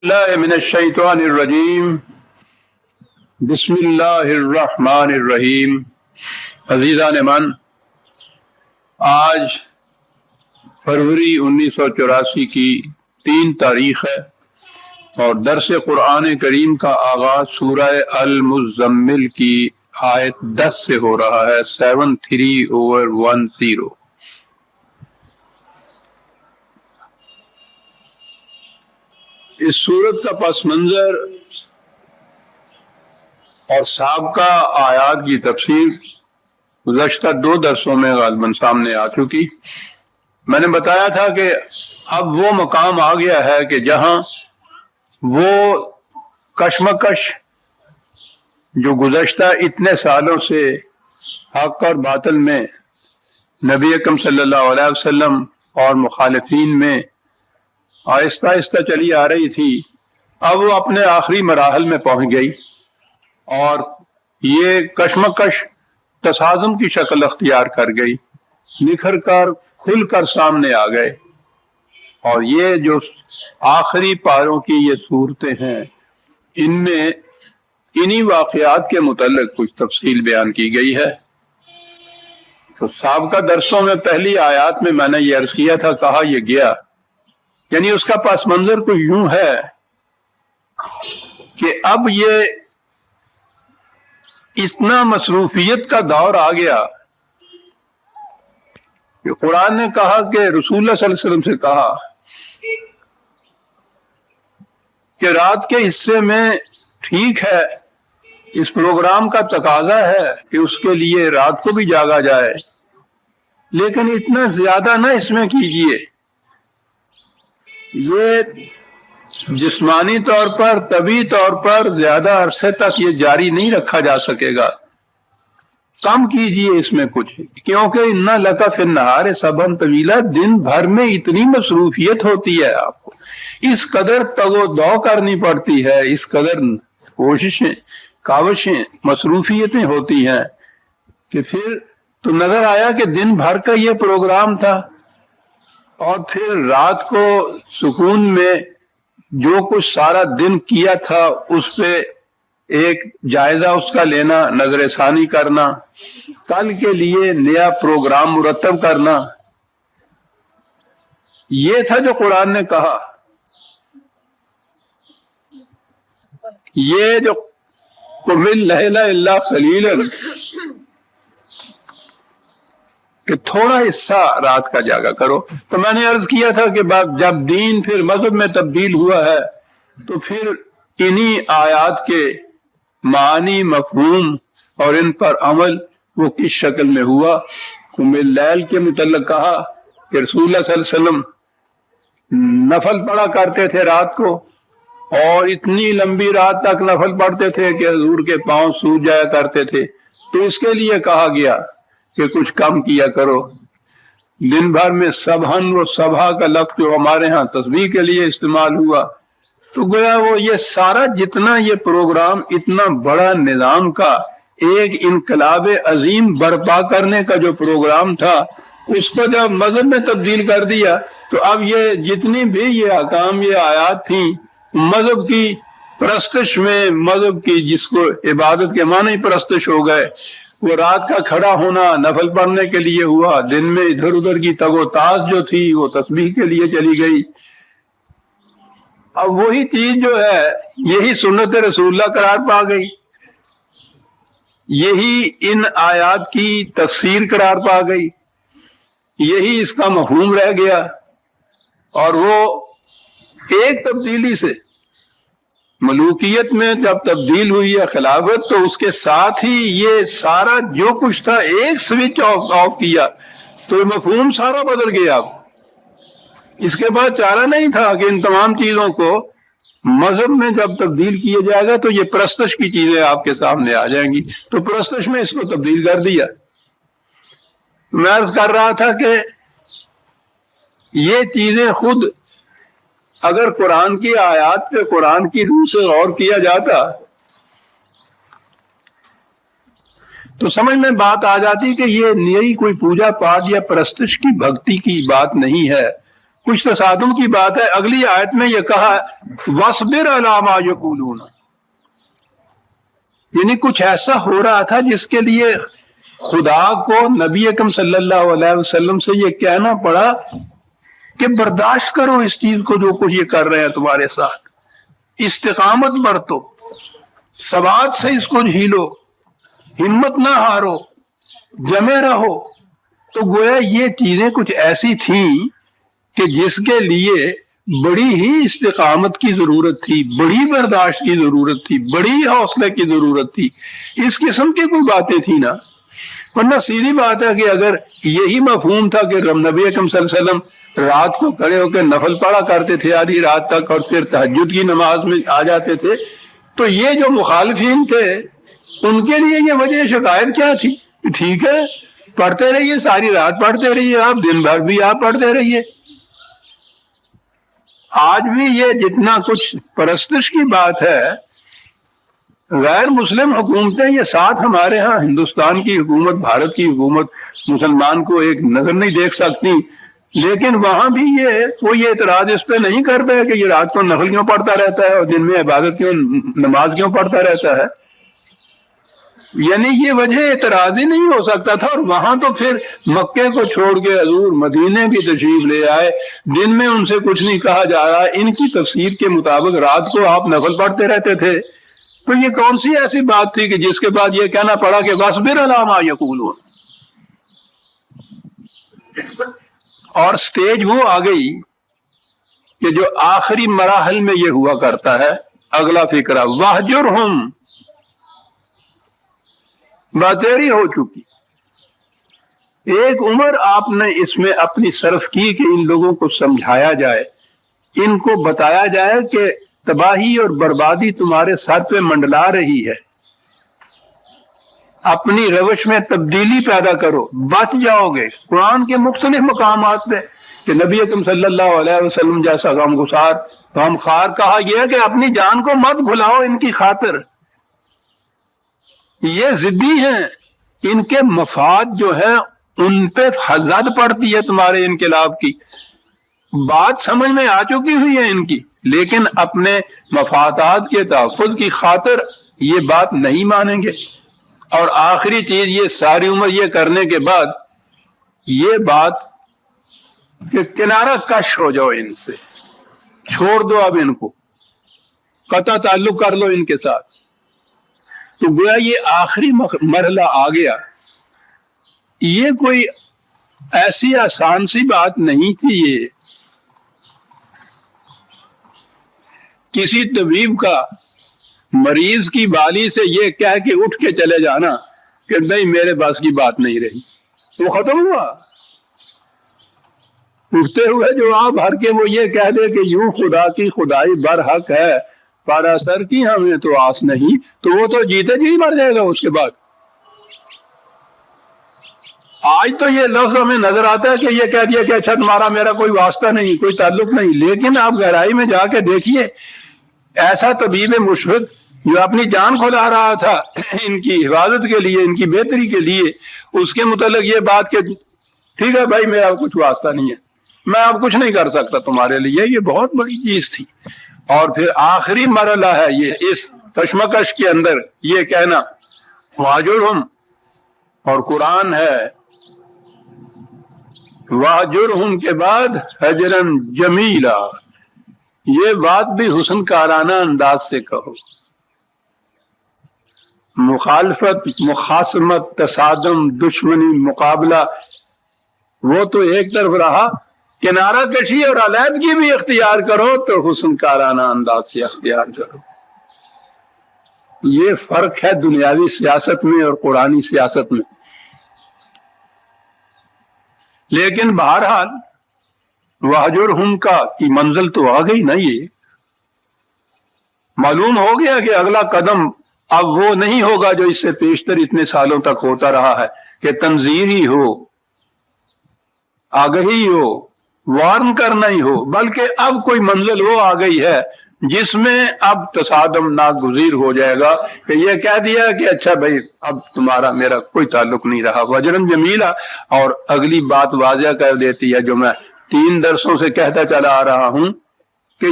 اللہ من الشیطان الرجیم بسم اللہ الرحمن الرحیم۔ عزیزان من، آج فروری 1984 کی 3 تاریخ ہے اور درس قرآن کریم کا آغاز سورہ المزمل کی آیت 10 سے ہو رہا ہے، 73/10۔ اس سورت کا پس منظر اور سابقہ آیات کی تفسیر گزشتہ 2 درسوں میں غالباً سامنے آ چکی۔ میں نے بتایا تھا کہ اب وہ مقام آ گیا ہے کہ جہاں وہ کشمکش جو گزشتہ اتنے سالوں سے حق اور باطل میں نبی اکرم صلی اللہ علیہ وسلم اور مخالفین میں آہستہ آہستہ چلی آ رہی تھی، اب وہ اپنے آخری مراحل میں پہنچ گئی اور یہ کشمکش تصادم کی شکل اختیار کر گئی، نکھر کر کھل کر سامنے آ گئے۔ اور یہ جو آخری پاروں کی یہ صورتیں ہیں، ان میں انہی واقعات کے متعلق کچھ تفصیل بیان کی گئی ہے۔ تو سابقہ درسوں میں پہلی آیات میں نے یہ عرض کیا تھا، کہا یہ گیا، یعنی اس کا پس منظر کچھ یوں ہے کہ اب یہ اتنا مصروفیت کا دور آ گیا کہ قرآن نے کہا کہ رسول اللہ صلی اللہ علیہ وسلم سے کہا کہ رات کے حصے میں ٹھیک ہے، اس پروگرام کا تقاضا ہے کہ اس کے لیے رات کو بھی جاگا جائے، لیکن اتنا زیادہ نہ اس میں کیجیے۔ یہ جسمانی طور پر، طبی طور پر زیادہ عرصے تک یہ جاری نہیں رکھا جا سکے گا، کم کیجئے اس میں کچھ، کیونکہ اِنَّ لَكَ فِي النَّهَارِ سَبْحًا طَوِيلًا، دن بھر میں اتنی مصروفیت ہوتی ہے، آپ کو اس قدر تگ و دو کرنی پڑتی ہے، اس قدر کوششیں، کاوشیں، مصروفیتیں ہوتی ہیں کہ پھر تو نظر آیا کہ دن بھر کا یہ پروگرام تھا، اور پھر رات کو سکون میں جو کچھ سارا دن کیا تھا اس پہ ایک جائزہ اس کا لینا، نظر ثانی کرنا، کل کے لیے نیا پروگرام مرتب کرنا، یہ تھا جو قرآن نے کہا۔ یہ جو قُمِ اللَّيْلَ إِلَّا قَلِيلًا کہ تھوڑا حصہ رات کا جاگا کرو، تو میں نے عرض کیا تھا کہ جب دین پھر مذہب میں تبدیل ہوا ہے تو پھر انہی آیات کے معنی، مفہوم اور ان پر عمل وہ کس شکل میں ہوا۔ قُمِ اللَّيْلَ کے متعلق کہا کہ رسول اللہ صلی اللہ علیہ وسلم نفل پڑھا کرتے تھے رات کو، اور اتنی لمبی رات تک نفل پڑھتے تھے کہ حضور کے پاؤں سوج جایا کرتے تھے، تو اس کے لیے کہا گیا کہ کچھ کم کیا کرو۔ دن بھر میں سبحن و سبحہ کا لفظ جو ہمارے ہاں تسبیح کے لیے استعمال ہوا، تو گویا وہ یہ سارا جتنا یہ پروگرام اتنا بڑا نظام کا ایک انقلاب عظیم برپا کرنے کا جو پروگرام تھا، اس کو جب مذہب میں تبدیل کر دیا تو اب یہ جتنی بھی یہ احکام، یہ آیات تھیں مذہب کی پرستش میں، مذہب کی جس کو عبادت کے معنی پرستش ہو گئے، وہ رات کا کھڑا ہونا نفل پڑھنے کے لیے ہوا، دن میں ادھر ادھر کی تگ و تاز جو تھی وہ تسبیح کے لیے چلی گئی۔ اب وہی چیز جو ہے یہی سنت رسول اللہ قرار پا گئی، یہی ان آیات کی تفسیر قرار پا گئی، یہی اس کا مفہوم رہ گیا، اور وہ ایک تبدیلی سے ملوکیت میں جب تبدیل ہوئی ہے خلافت، تو اس کے ساتھ ہی یہ سارا جو کچھ تھا ایک سوئچ آف کیا تو مفہوم سارا بدل گیا۔ اب اس کے بعد چارہ نہیں تھا کہ ان تمام چیزوں کو مذہب میں جب تبدیل کیا جائے گا تو یہ پرستش کی چیزیں آپ کے سامنے آ جائیں گی، تو پرستش میں اس کو تبدیل کر دیا۔ میں عرض کر رہا تھا کہ یہ چیزیں خود اگر قرآن کی آیات پہ قرآن کی روح سے غور کیا جاتا تو سمجھ میں بات آ جاتی کہ یہ نئی کوئی پوجا پاٹ یا پرستش کی بھکتی کی بات نہیں ہے، کچھ تصادم کی بات ہے. اگلی آیت میں یہ کہا وَاصْبِرْ عَلَىٰ مَا يَقُولُونَ، یعنی کچھ ایسا ہو رہا تھا جس کے لیے خدا کو نبی اکرم صلی اللہ علیہ وسلم سے یہ کہنا پڑا کہ برداشت کرو اس چیز کو جو کچھ یہ کر رہے ہیں تمہارے ساتھ، استقامت برتو، ثبات سے اس کو جھیلو، ہمت نہ ہارو، جمے رہو. تو گویا یہ چیزیں کچھ ایسی تھیں کہ جس کے لیے بڑی ہی استقامت کی ضرورت تھی، بڑی برداشت کی ضرورت تھی، بڑی حوصلے کی ضرورت تھی. اس قسم کی کوئی باتیں تھیں نا. ورنہ سیدھی بات ہے کہ اگر یہی مفہوم تھا کہ نبی اکرم صلی اللہ علیہ وسلم رات کو کھڑے ہو کے نفل پڑھا کرتے تھے آدھی رات تک اور پھر تہجد کی نماز میں آ جاتے تھے، تو یہ جو مخالفین تھے ان کے لیے یہ وجہ شکایت کیا تھی؟ ٹھیک ہے پڑھتے رہیے، ساری رات پڑھتے رہیے، آپ دن بھر بھی آپ پڑھتے رہیے. آج بھی یہ جتنا کچھ پرستش کی بات ہے، غیر مسلم حکومتیں یہ ساتھ ہمارے ہاں ہندوستان کی حکومت، بھارت کی حکومت مسلمان کو ایک نظر نہیں دیکھ سکتی، لیکن وہاں بھی یہ کوئی اعتراض اس پہ نہیں کرتا ہے کہ یہ رات کو نفل کیوں پڑھتا رہتا ہے اور دن میں عبادت کیوں، نماز کیوں پڑھتا رہتا ہے. یعنی یہ وجہ اعتراض ہی نہیں ہو سکتا تھا. اور وہاں تو پھر مکے کو چھوڑ کے حضور مدینے بھی تشریف لے آئے، دن میں ان سے کچھ نہیں کہا جا رہا، ان کی تفسیر کے مطابق رات کو آپ نفل پڑھتے رہتے تھے. تو یہ کون سی ایسی بات تھی کہ جس کے بعد یہ کہنا پڑا کہ وَاصْبِرْ عَلَىٰ مَا يَقُولُونَ. اور سٹیج وہ آ گئی کہ جو آخری مراحل میں یہ ہوا کرتا ہے، اگلا فقرہ وَاهْجُرْهُمْ، باتیری ہو چکی. ایک عمر آپ نے اس میں اپنی صرف کی کہ ان لوگوں کو سمجھایا جائے، ان کو بتایا جائے کہ تباہی اور بربادی تمہارے سر پہ منڈلا رہی ہے، اپنی روش میں تبدیلی پیدا کرو، بچ جاؤ گے. قرآن کے مختلف مقامات پہ کہ نبی اکرم صلی اللہ علیہ وسلم جیسا غم خار کہا گیا کہ اپنی جان کو مت بھلاؤ ان کی خاطر. یہ ضدی ہیں، ان کے مفاد جو ہے ان پہ حد پڑتی ہے تمہارے انقلاب کی. بات سمجھ میں آ چکی ہوئی ہے ان کی، لیکن اپنے مفادات کے تحفظ کی خاطر یہ بات نہیں مانیں گے. اور آخری چیز یہ ساری عمر یہ کرنے کے بعد یہ بات کہ کنارہ کش ہو جاؤ، ان سے چھوڑ دو، اب ان کو قطع تعلق کر لو ان کے ساتھ. تو گویا یہ آخری مرحلہ آ گیا. یہ کوئی ایسی آسان سی بات نہیں تھی. یہ کسی طبیب کا مریض کی بالی سے یہ کہہ کے اٹھ کے چلے جانا کہ نہیں میرے پاس کی بات نہیں رہی، وہ ختم ہوا. اٹھتے ہوئے جو آپ ہر کے وہ یہ کہہ دے کہ یوں خدا کی خدائی برحق ہے پر اثر کی ہمیں تو آس نہیں، تو وہ تو جیتے جی مر جائے گا اس کے بعد. آج تو یہ لفظ ہمیں نظر آتا ہے کہ یہ کہہ دیا کہ اچھا تمہارا میرا کوئی واسطہ نہیں، کوئی تعلق نہیں، لیکن آپ گہرائی میں جا کے دیکھیے ایسا طبیب مشفق جو اپنی جان کھلا رہا تھا ان کی حفاظت کے لیے، ان کی بہتری کے لیے، اس کے متعلق یہ بات کہ ٹھیک ہے بھائی میرا کچھ واسطہ نہیں ہے، میں اب کچھ نہیں کر سکتا تمہارے لیے، یہ بہت بڑی چیز تھی. اور پھر آخری مرحلہ ہے یہ اس کشمکش کے اندر یہ کہنا واجرہم، اور قرآن ہے واجرہم کے بعد حجرن جمیلا، یہ بات بھی حسن کارانہ انداز سے کہو. مخالفت، مخاصمت، تصادم، دشمنی، مقابلہ وہ تو ایک طرف رہا، کنارہ کشی اور علیحدگی بھی اختیار کرو تو حسن کارانہ انداز سے اختیار کرو. یہ فرق ہے دنیاوی سیاست میں اور قرآنی سیاست میں. لیکن بہرحال وَاهْجُرْهُمْ کی منزل تو آ گئی نا. یہ معلوم ہو گیا کہ اگلا قدم اب وہ نہیں ہوگا جو اس سے پیشتر اتنے سالوں تک ہوتا رہا ہے کہ تنذیر ہی ہو، آگہی ہو، وارن کرنا ہی ہو، بلکہ اب کوئی منزل وہ آ گئی ہے جس میں اب تصادم ناگزیر ہو جائے گا کہ یہ کہہ دیا کہ اچھا بھائی اب تمہارا میرا کوئی تعلق نہیں رہا. وجرن جمیلا، اور اگلی بات واضح کر دیتی ہے جو میں 3 درسوں سے کہتا چلا آ رہا ہوں کہ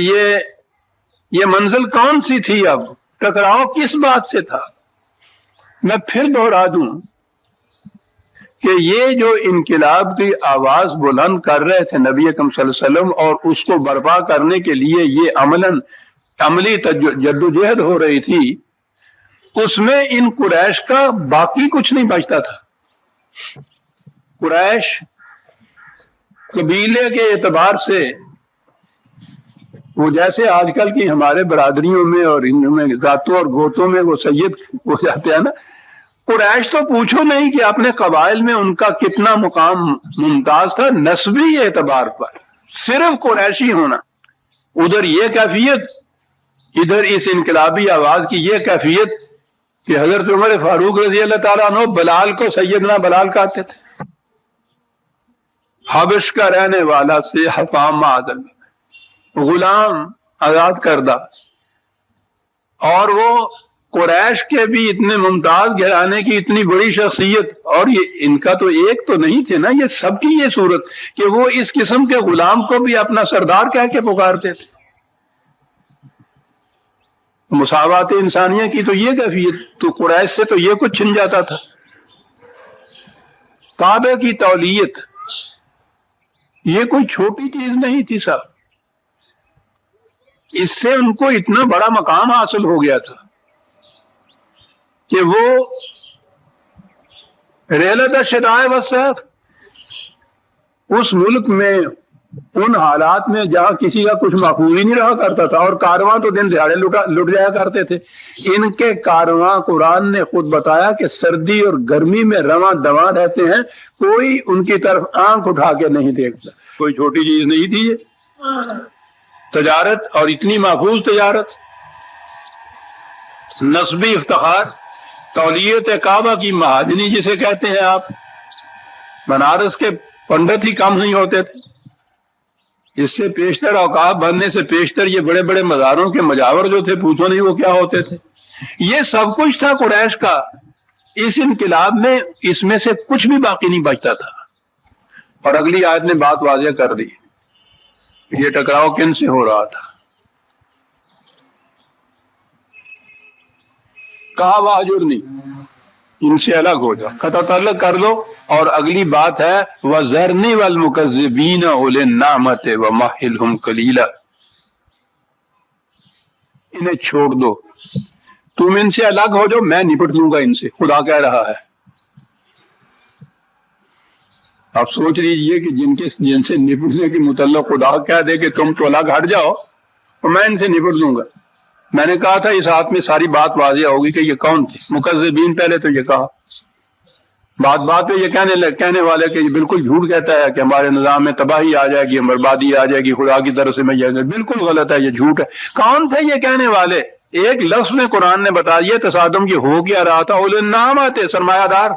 یہ منزل کون سی تھی، اب ٹکراؤ کس بات سے تھا. میں پھر دوہرا دوں کہ یہ جو انقلاب کی آواز بلند کر رہے تھے نبی اکرم صلی اللہ علیہ وسلم، اور اس کو برپا کرنے کے لیے یہ عملی جدوجہد ہو رہی تھی، اس میں ان قریش کا باقی کچھ نہیں بچتا تھا. قریش قبیلے کے اعتبار سے وہ جیسے آج کل کی ہمارے برادریوں میں اور ان میں ذاتوں اور گوتوں میں وہ سید ہو جاتے ہیں نا، قریش تو پوچھو نہیں کہ اپنے قبائل میں ان کا کتنا مقام ممتاز تھا نسبی اعتبار پر، صرف قریشی ہونا. ادھر یہ کیفیت، ادھر اس انقلابی آواز کی یہ کیفیت کہ حضرت عمر فاروق رضی اللہ تعالیٰ عنہ بلال کو سیدنا بلال کہتے تھے، حبش کا رہنے والا سے حفام معدل، غلام آزاد کردہ. اور وہ قریش کے بھی اتنے ممتاز گھرانے کی اتنی بڑی شخصیت، اور یہ ان کا تو ایک تو نہیں تھے نا، یہ سب کی یہ صورت کہ وہ اس قسم کے غلام کو بھی اپنا سردار کہہ کے پکارتے تھے. مساوات انسانیہ کی تو یہ کیفیت، تو قریش سے تو یہ کچھ چھن جاتا تھا. کعبے کی تولیت یہ کوئی چھوٹی چیز نہیں تھی صاحب، اس سے ان کو اتنا بڑا مقام حاصل ہو گیا تھا کہ وہ ریلت الشتائے والصیف اس ملک میں ان حالات میں جہاں کسی کا کچھ محفوظ ہی نہیں رہا کرتا تھا، اور کارواں تو دن دہاڑے لٹ جایا کرتے تھے. ان کے کارواں قرآن نے خود بتایا کہ سردی اور گرمی میں رواں دواں رہتے ہیں، کوئی ان کی طرف آنکھ اٹھا کے نہیں دیکھتا. کوئی چھوٹی چیز نہیں تھی یہ تجارت، اور اتنی محفوظ تجارت، نسبی افتخار، تولیت کعبہ کی مہاجنی جسے کہتے ہیں آپ. بنارس کے پنڈت ہی کم نہیں ہوتے تھے، اس سے پیشتر اوقاف بننے سے پیشتر یہ بڑے بڑے مزاروں کے مجاور جو تھے، پوچھو نہیں وہ کیا ہوتے تھے. یہ سب کچھ تھا قریش کا. اس انقلاب میں اس میں سے کچھ بھی باقی نہیں بچتا تھا. اور اگلی آیت نے بات واضح کر دی، یہ ٹکراؤ کن سے ہو رہا تھا. کہا واجرنی، ان سے الگ ہو جاؤ، قطع تعلق کر دو. اور اگلی بات ہے وَذَرْنِي وَالْمُكَذِّبِينَ أُولِي النَّعْمَةِ وَمَهِّلْهُمْ قَلِيلًا، انہیں چھوڑ دو، تم ان سے الگ ہو جاؤ، میں نپٹ لوں گا ان سے. خدا کہہ رہا ہے. آپ سوچ لیجئے کہ جن سے نپٹنے کے متعلق خدا کہہ دے کہ تم تو الگ ہٹ جاؤ اور میں ان سے نپٹ لوں گا. میں نے کہا تھا اس ہاتھ میں ساری بات واضح ہوگی کہ یہ کون تھے. مکذبین پہلے تو یہ کہا، بات پہ یہ کہنے والے کہ یہ بالکل جھوٹ کہتا ہے کہ ہمارے نظام میں تباہی آ جائے گی، بربادی آ جائے گی خدا کی طرف سے. میں یہ بالکل غلط ہے، یہ جھوٹ ہے. کون تھے یہ کہنے والے؟ ایک لفظ میں قرآن نے بتا دیا تصادم کی ہو کیا رہا تھا. اولے نام آتے، سرمایہ دار.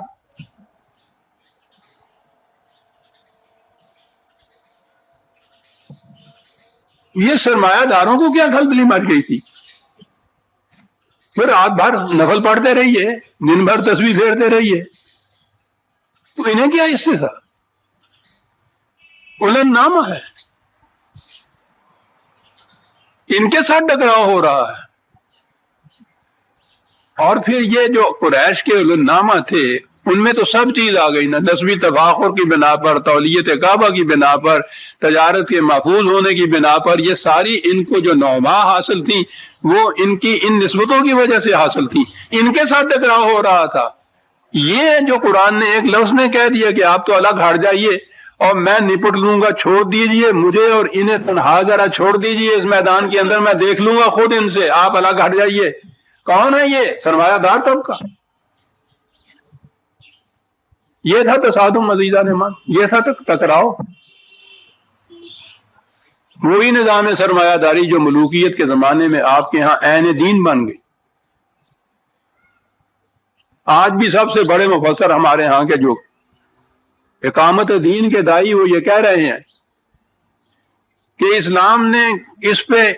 یہ سرمایہ داروں کو کیا کھلبلی مچ گئی تھی؟ پھر رات بھر نفل پڑھتے رہیے، دن بھر تسبیح پھیرتے رہیے، تو انہیں کیا اس سے تھا؟ اولن نامہ ہے، ان کے ساتھ ٹکراؤ ہو رہا ہے. اور پھر یہ جو قریش کے اولن نامہ تھے ان میں تو سب چیز آ گئی نا، نسبی تفاخر کی بنا پر، تولیت کعبہ کی بنا پر، تجارت کے محفوظ ہونے کی بنا پر. یہ ساری ان کو جو نوما حاصل تھی وہ ان کی ان نسبتوں کی وجہ سے حاصل تھی. ان کے ساتھ ٹکراؤ ہو رہا تھا. یہ جو قرآن نے ایک لفظ میں کہہ دیا کہ آپ تو الگ ہٹ جائیے اور میں نپٹ لوں گا، چھوڑ دیجئے مجھے اور انہیں تنہا ذرا چھوڑ دیجئے اس میدان کے اندر، میں دیکھ لوں گا خود ان سے، آپ الگ ہٹ جائیے. کون ہے یہ؟ سرمایہ دار طبقہ. یہ تھا تصادم مزیدہ نعمان، یہ تھا ٹکراؤ. وہی نظام سرمایہ داری جو ملوکیت کے زمانے میں آپ کے ہاں عین دین بن گئی. آج بھی سب سے بڑے مفسر ہمارے ہاں کے جو اقامت دین کے دائی وہ یہ کہہ رہے ہیں کہ اسلام نے اس پہ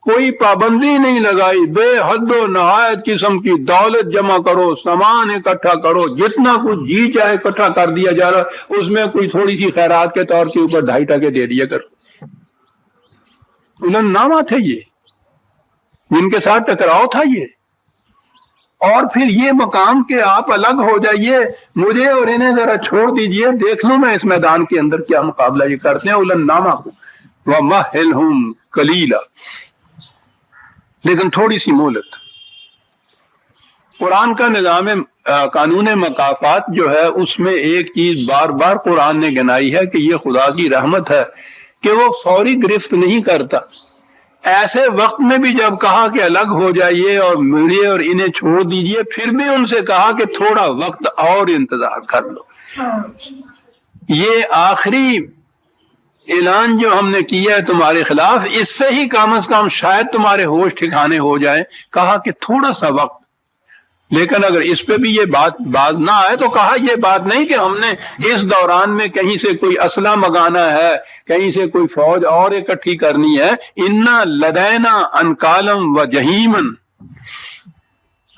کوئی پابندی نہیں لگائی، بے حد و نہایت قسم کی دولت جمع کرو، سامان اکٹھا کرو، جتنا کچھ جی چاہے اکٹھا کر دیا جا رہا، اس میں کوئی تھوڑی سی خیرات کے طور کے اوپر 2.5% دے دیا کرو۔ علم نامہ تھے یہ، جن کے ساتھ ٹکراؤ تھا یہ، اور پھر یہ مقام کہ آپ الگ ہو جائیے، مجھے اور انہیں ذرا چھوڑ دیجئے، دیکھ لوں میں اس میدان کے اندر کیا مقابلہ یہ کرتے ہیں علم نامہ کو۔ وَمَهِّلْهُمْ قَلِيلًا، لیکن تھوڑی سی مہلت۔ قرآن کا نظام قانون مکافات جو ہے، اس میں ایک چیز بار بار قرآن نے گنائی ہے کہ یہ خدا کی رحمت ہے کہ وہ فوری گرفت نہیں کرتا۔ ایسے وقت میں بھی جب کہا کہ الگ ہو جائیے اور ملیے اور انہیں چھوڑ دیجئے، پھر بھی ان سے کہا کہ تھوڑا وقت اور انتظار کر لو۔ یہ آخری اعلان جو ہم نے کیا ہے تمہارے خلاف، اس سے ہی کم از کم شاید تمہارے ہوش ٹھکانے ہو جائیں۔ کہا کہ تھوڑا سا وقت، لیکن اگر اس پہ بھی یہ بات نہ آئے تو کہا یہ بات نہیں کہ ہم نے اس دوران میں کہیں سے کوئی اسلحہ منگانا ہے، کہیں سے کوئی فوج اور اکٹھی کرنی ہے۔ انا لدینا انکالم و جہیمن،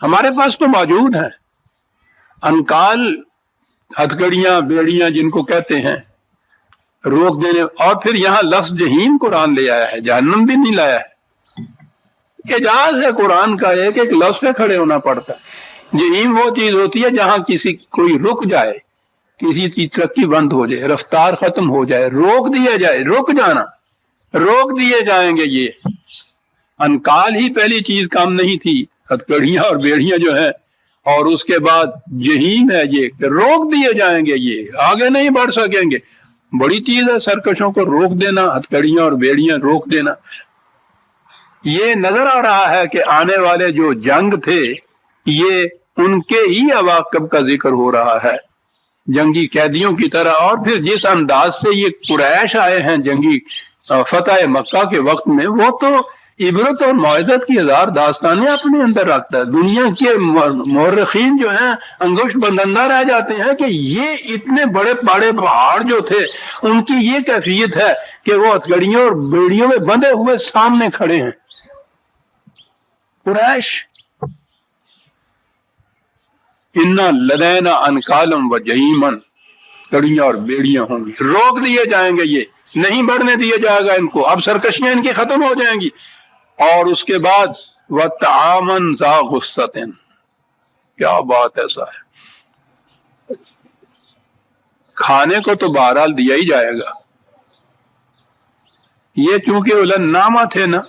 ہمارے پاس تو موجود ہے انکال، ہتھکڑیاں، بیڑیاں جن کو کہتے ہیں، روک دینے۔ اور پھر یہاں لفظ جہیم قرآن لے آیا ہے، جہنم بھی نہیں لایا ہے۔ اعجاز ہے قرآن کا، ایک ایک لفظ پہ کھڑے ہونا پڑتا ہے۔ جہیم وہ چیز ہوتی ہے جہاں کوئی رک جائے، کسی چیز ترقی بند ہو جائے، رفتار ختم ہو جائے، روک دیا جائے، رک جانا، روک دیے جائیں گے۔ یہ انکال ہی پہلی چیز کام نہیں تھی، ہتھکڑیاں اور بیڑیاں جو ہیں، اور اس کے بعد جہیم ہے یہ کہ روک دیے جائیں گے، یہ آگے نہیں بڑھ سکیں گے۔ بڑی چیز ہے سرکشوں کو روک دینا، ہتھکڑیاں اور بیڑیاں روک دینا۔ یہ نظر آ رہا ہے کہ آنے والے جو جنگ تھے، یہ ان کے ہی عواقب کا ذکر ہو رہا ہے، جنگی قیدیوں کی طرح۔ اور پھر جس انداز سے یہ قریش آئے ہیں جنگی فتح مکہ کے وقت میں، وہ تو عبرت اور موعظت کی ہزار داستانیں اپنے اندر رکھتا ہے۔ دنیا کے مورخین جو ہیں انگشت بندندہ رہ جاتے ہیں کہ یہ اتنے بڑے بڑے پہاڑ جو تھے، ان کی یہ کیفیت ہے کہ وہ ہتھکڑیوں اور بیڑیوں میں بندھے ہوئے سامنے کھڑے ہیں۔ قریش انا لدینا انکالم و جہیمن، کڑیاں اور بیڑیاں ہوں گی، روک دیے جائیں گے، یہ نہیں بڑھنے دیا جائے گا ان کو، اب سرکشیاں ان کی ختم ہو جائیں گی۔ اور اس کے بعد وَطَعَامًا ذَا غُصَّةٍ، کیا بات ایسا ہے، کھانے کو تو بہرحال دیا ہی جائے گا۔ یہ چونکہ علم نامہ تھے نا،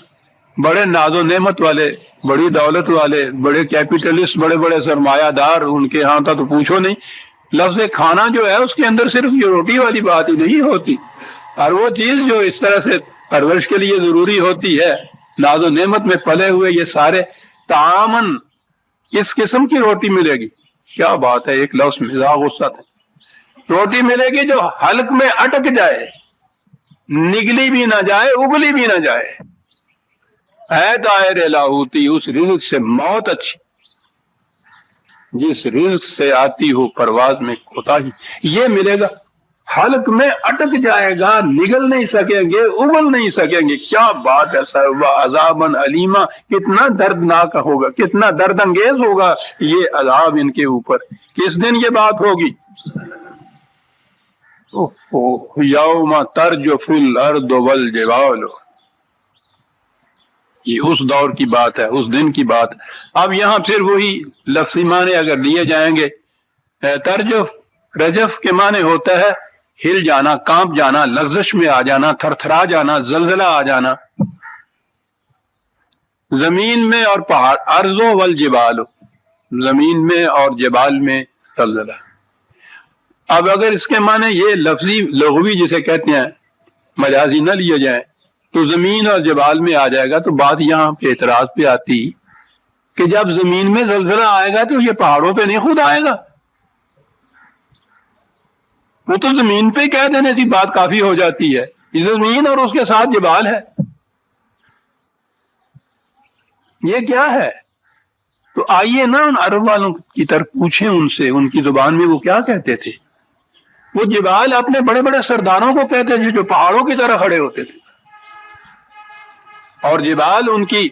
بڑے ناز و نعمت والے، بڑی دولت والے، بڑے کیپیٹلسٹ، بڑے بڑے سرمایہ دار، ان کے ہاں تھا تو پوچھو نہیں۔ لفظ کھانا جو ہے اس کے اندر صرف یہ روٹی والی بات ہی نہیں ہوتی، اور وہ چیز جو اس طرح سے پرورش کے لیے ضروری ہوتی ہے، ناز و نعمت میں پلے ہوئے یہ سارے طعامن، کس قسم کی روٹی ملے گی؟ کیا بات ہے، ایک لفظ میں ذا غصۃ، روٹی ملے گی جو حلق میں اٹک جائے، نگلی بھی نہ جائے، اگلی بھی نہ جائے۔ اے دائر لاہوتی، اس رزق سے موت اچھی جس رزق سے آتی ہو پرواز میں کوتاہی، یہ ملے گا، حلق میں اٹک جائے گا، نگل نہیں سکیں گے، اگل نہیں سکیں گے۔ کیا بات ہے صاحب، عذابًا علیما، کتنا دردناک ہوگا، کتنا درد انگیز ہوگا یہ عذاب ان کے اوپر۔ کس دن یہ بات ہوگی؟ یوم ترجف الارض والجبال، یہ اس دور کی بات ہے، اس دن کی بات۔ اب یہاں پھر وہی لفظی معنی اگر لیے جائیں گے، ترجف، رجف کے معنی ہوتا ہے ہل جانا، کانپ جانا، لغزش میں آ جانا، تھر تھرا جانا، زلزلہ آ جانا زمین میں اور پہاڑ، ارض والجبال، زمین میں اور جبال میں زلزلہ۔ اب اگر اس کے معنی یہ لفظی لغوی جسے کہتے ہیں مجازی نہ لیے جائیں تو زمین اور جبال میں آ جائے گا، تو بات یہاں پہ اعتراض پہ آتی کہ جب زمین میں زلزلہ آئے گا تو یہ پہاڑوں پہ نہیں خود آئے گا؟ وہ تو زمین پہ کہہ دینے کی بات کافی ہو جاتی ہے، یہ زمین اور اس کے ساتھ جبال ہے، یہ کیا ہے؟ تو آئیے نا ان عرب والوں کی طرف پوچھیں ان سے، ان کی زبان میں وہ کیا کہتے تھے۔ وہ جبال اپنے بڑے بڑے سرداروں کو کہتے تھے جو پہاڑوں کی طرح کھڑے ہوتے تھے۔ اور جبال ان کی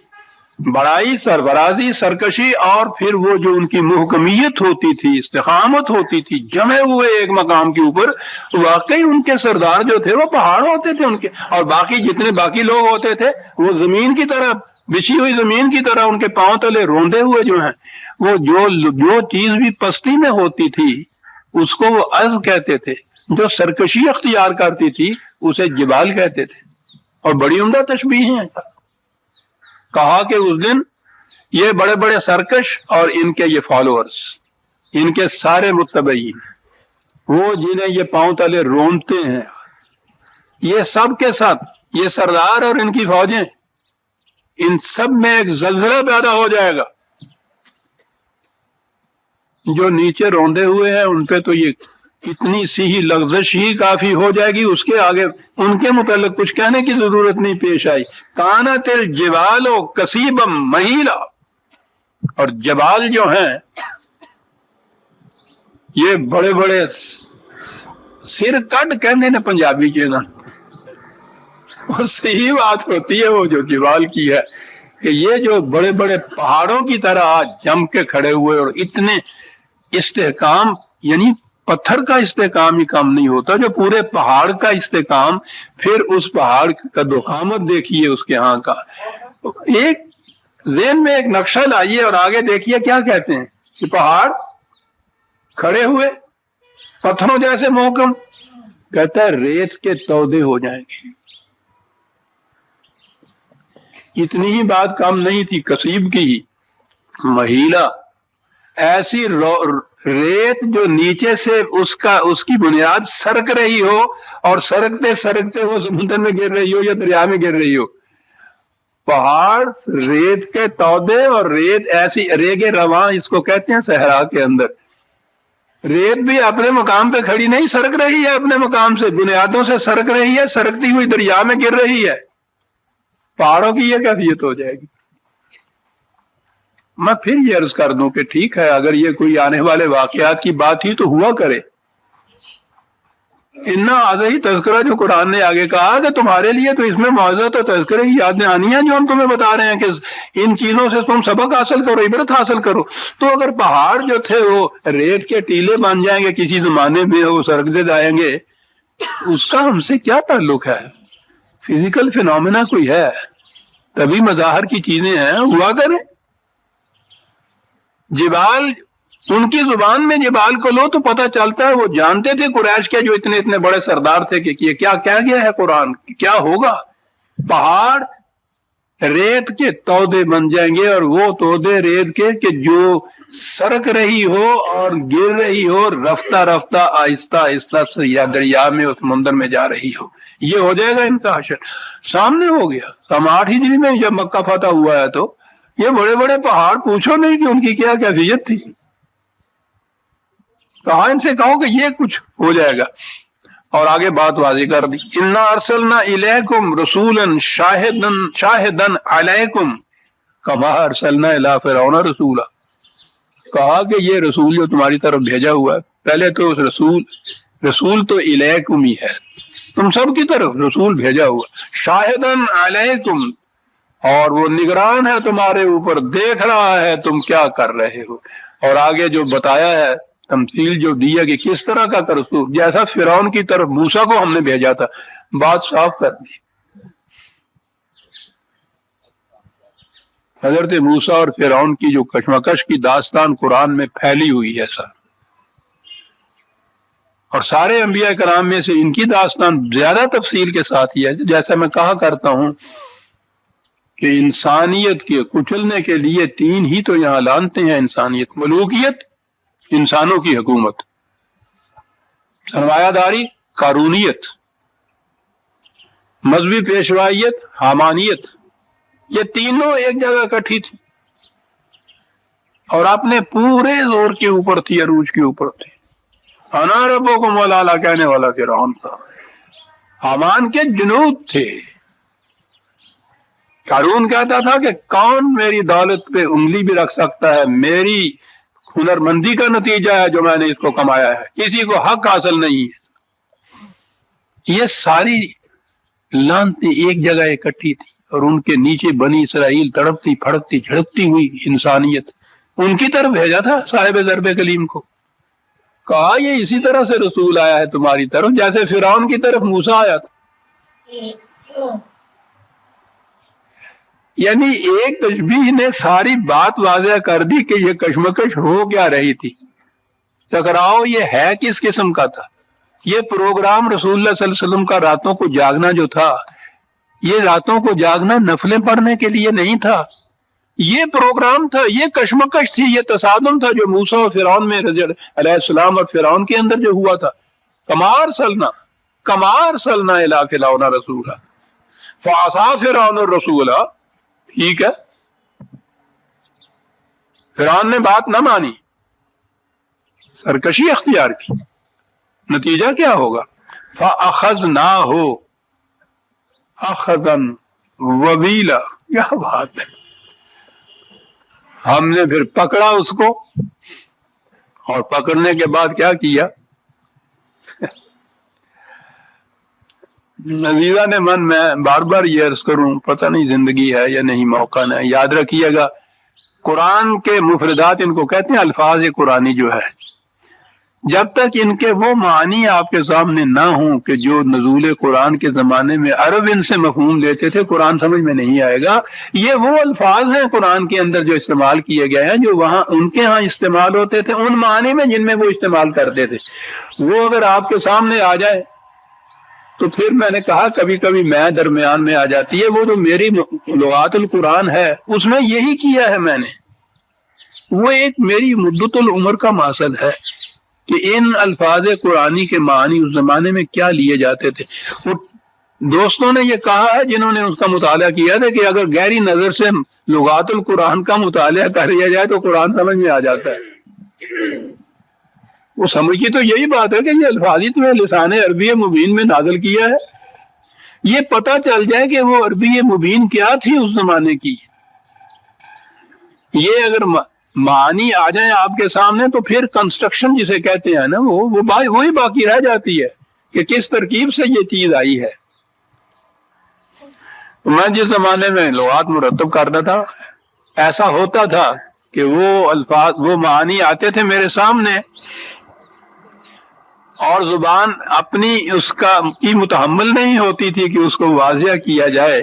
بڑائی، سربرازی، سرکشی، اور پھر وہ جو ان کی محکمیت ہوتی تھی، استقامت ہوتی تھی، جمے ہوئے ایک مقام کے اوپر، واقعی ان کے سردار جو تھے وہ پہاڑ ہوتے تھے ان کے، اور باقی جتنے باقی لوگ ہوتے تھے وہ زمین کی طرح، بچھی ہوئی زمین کی طرح، ان کے پاؤں تلے روندے ہوئے جو ہیں، وہ جو چیز بھی پستی میں ہوتی تھی اس کو وہ عز کہتے تھے، جو سرکشی اختیار کرتی تھی اسے جبال کہتے تھے، اور بڑی عمدہ تشبیہ ہیں۔ کہا کہ اس دن یہ بڑے بڑے سرکش اور ان کے یہ فالوورز، ان کے سارے متبعین، وہ جنہیں یہ پاؤں تلے رونتے ہیں، یہ سب کے ساتھ یہ سردار اور ان کی فوجیں، ان سب میں ایک زلزلہ پیدا ہو جائے گا۔ جو نیچے روندے ہوئے ہیں ان پہ تو یہ کتنی سی ہی لغزش ہی کافی ہو جائے گی، اس کے آگے ان کے متعلق کچھ کہنے کی ضرورت نہیں پیش آئی۔ کانت الجبال کثیبا مہیلا، اور جبال جو ہیں یہ بڑے بڑے سر کٹ کہنے نے پنجابی کے نا، صحیح بات ہوتی ہے وہ جو جبال کی ہے کہ یہ جو بڑے بڑے پہاڑوں کی طرح جم کے کھڑے ہوئے، اور اتنے استحکام، یعنی پتھر کا استحکام ہی کم نہیں ہوتا، جو پورے پہاڑ کا استحکام، پھر اس پہاڑ کا دخامت دیکھیے اس کے ہاں کا، ایک ذہن میں ایک نقشہ لائیے اور آگے دیکھیے کیا کہتے ہیں کہ پہاڑ کھڑے ہوئے پتھروں جیسے محکم، کہتا ہے ریت کے تودے ہو جائیں گے۔ اتنی ہی بات کم نہیں تھی، کثیب کی ہی، مہیلا، ایسی ریت جو نیچے سے اس کی بنیاد سرک رہی ہو، اور سرکتے سرکتے وہ سمندر میں گر رہی ہو یا دریا میں گر رہی ہو۔ پہاڑ ریت کے تودے، اور ریت ایسی ریگ رواں اس کو کہتے ہیں صحرا کے اندر، ریت بھی اپنے مقام پہ کھڑی نہیں، سرک رہی ہے اپنے مقام سے، بنیادوں سے سرک رہی ہے، سرکتی ہوئی دریا میں گر رہی ہے۔ پہاڑوں کی یہ کیفیت ہو جائے گی۔ میں پھر یہ عرض کر دوں کہ ٹھیک ہے، اگر یہ کوئی آنے والے واقعات کی بات ہی تو ہوا کرے، انا آزہی تذکرہ جو قرآن نے آگے کہا کہ تمہارے لیے تو اس میں معذرت اور تذکرے کی یادیں آنی ہیں، جو ہم تمہیں بتا رہے ہیں کہ ان چیزوں سے تم سبق حاصل کرو، عبرت حاصل کرو۔ تو اگر پہاڑ جو تھے وہ ریت کے ٹیلے بن جائیں گے کسی زمانے میں، وہ سرکتے جائیں گے، اس کا ہم سے کیا تعلق ہے؟ فزیکل فینومینا کوئی ہے، تبھی مظاہر کی چیزیں ہیں، ہوا کریں۔ جبال، ان کی زبان میں جبال کو لو تو پتہ چلتا ہے وہ جانتے تھے قریش کے جو اتنے اتنے بڑے سردار تھے کہ یہ کیا کہہ گیا ہے قرآن، کیا ہوگا؟ پہاڑ ریت کے تودے بن جائیں گے، اور وہ تودے ریت کے کہ جو سرک رہی ہو اور گر رہی ہو، رفتہ رفتہ آہستہ آہستہ یا دریا میں اس سمندر میں جا رہی ہو۔ یہ ہو جائے گا ان کا حشر۔ سامنے ہو گیا 8 ہجری میں جب مکہ فتح ہوا ہے، تو یہ بڑے بڑے پہاڑ پوچھو نہیں کہ ان کی کیا کیفیت تھی، کہا ان سے کہو کہ یہ کچھ ہو جائے گا، اور آگے بات واضح کر دی۔ انا ارسلنا الیکم رسولا شاہدا علیکم کما ارسلنا الی فرعون رسولا، کہا کہ یہ رسول جو تمہاری طرف بھیجا ہوا ہے، پہلے تو رسول تو الیکم ہی ہے، تم سب کی طرف رسول بھیجا ہوا، شاہدا علیکم، اور وہ نگران ہے تمہارے اوپر، دیکھ رہا ہے تم کیا کر رہے ہو۔ اور آگے جو بتایا ہے، تمثیل جو دی ہے کہ کس طرح کا رسول، جیسا فرعون کی طرف موسیٰ کو ہم نے بھیجا تھا، بات صاف کر دی۔ حضرت موسیٰ اور فرعون کی جو کشمکش کی داستان قرآن میں پھیلی ہوئی ہے سر، اور سارے انبیاء کرام میں سے ان کی داستان زیادہ تفصیل کے ساتھ ہی ہے۔ جیسا میں کہا کرتا ہوں کہ انسانیت کے کچلنے کے لیے 3 ہی تو یہاں لانتے ہیں انسانیت: ملوکیت، انسانوں کی حکومت، سرمایہ داری، قارونیت، مذہبی پیشوائیت، حامانیت، یہ تینوں ایک جگہ اکٹھی تھی اور اپنے پورے زور کے اوپر تھی، عروج کے اوپر تھی۔ انا ربکم الاعلی کہنے والا فرعون تھا، حامان کے جنود تھے۔ قارون کہتا تھا کہ کون میری دولت پہ انگلی بھی رکھ سکتا ہے، میری ہنر مندی کا نتیجہ ہے جو میں نے اس کو کمایا ہے، کسی کو حق حاصل نہیں ہے۔ یہ ساری لانتیں ایک جگہ اکٹھی تھی، اور ان کے نیچے بنی اسرائیل تڑپتی پھڑکتی جھڑکتی ہوئی انسانیت، ان کی طرف بھیجا تھا صاحب ضرب کلیم کو. کہا یہ اسی طرح سے رسول آیا ہے تمہاری طرف جیسے فرعون کی طرف موسیٰ آیا تھا. یعنی ایک تشبیہ نے ساری بات واضح کر دی کہ یہ کشمکش ہو کیا رہی تھی، ٹکراؤ یہ ہے کس قسم کا تھا. یہ پروگرام رسول اللہ صلی اللہ علیہ وسلم کا راتوں کو جاگنا جو تھا، یہ راتوں کو جاگنا نفلیں پڑھنے کے لیے نہیں تھا، یہ پروگرام تھا، یہ کشمکش تھی، یہ تصادم تھا جو موسیٰ اور فرعون میں علیہ السلام اور فرعون کے اندر جو ہوا تھا. کمار سلنا الی فرعون رسولا فعصا فرعون الرسول. ٹھیک ہے، فرعون نے بات نہ مانی، سرکشی اختیار کی، نتیجہ کیا ہوگا؟ فَأَخَذْنَاهُ أَخْذًا وَبِيلًا. کیا بات ہے، ہم نے پھر پکڑا اس کو، اور پکڑنے کے بعد کیا کیا؟ عزیزہ نے من میں بار بار یہ عرض کروں، پتہ نہیں زندگی ہے یا نہیں، موقع نہیں. یاد رکھیے گا قرآن کے مفردات ان کو کہتے ہیں، الفاظ قرآنی جو ہے، جب تک ان کے وہ معنی آپ کے سامنے نہ ہوں کہ جو نزول قرآن کے زمانے میں عرب ان سے مفہوم لیتے تھے، قرآن سمجھ میں نہیں آئے گا. یہ وہ الفاظ ہیں قرآن کے اندر جو استعمال کیے گئے ہیں، جو وہاں ان کے ہاں استعمال ہوتے تھے ان معنی میں جن میں وہ استعمال کرتے تھے. وہ اگر آپ کے سامنے آ جائے تو پھر میں نے کہا کبھی کبھی میں درمیان میں آ جاتی ہے. وہ جو میری لغات القرآن ہے اس میں یہی کیا ہے میں نے، وہ ایک میری مدت العمر کا ماصل ہے کہ ان الفاظ قرآنی کے معنی اس زمانے میں کیا لیے جاتے تھے. وہ دوستوں نے یہ کہا ہے جنہوں نے اس کا مطالعہ کیا تھا کہ اگر گہری نظر سے لغات القرآن کا مطالعہ کر لیا جائے تو قرآن سمجھ میں آ جاتا ہے. وہ سمجھیے تو یہی بات ہے کہ یہ الفاظ ہی تمہیں لسان عربی مبین میں نازل کیا ہے. یہ پتہ چل جائے کہ وہ عربی مبین کیا تھی اس زمانے کی. یہ اگر معنی آ جائیں آپ کے سامنے تو پھر کنسٹرکشن جسے کہتے ہیں نا، وہی باقی رہ جاتی ہے کہ کس ترکیب سے یہ چیز آئی ہے. میں جس زمانے میں لغات مرتب کرتا تھا ایسا ہوتا تھا کہ وہ الفاظ وہ معنی آتے تھے میرے سامنے اور زبان اپنی اس کی متحمل نہیں ہوتی تھی کہ اس کو واضح کیا جائے.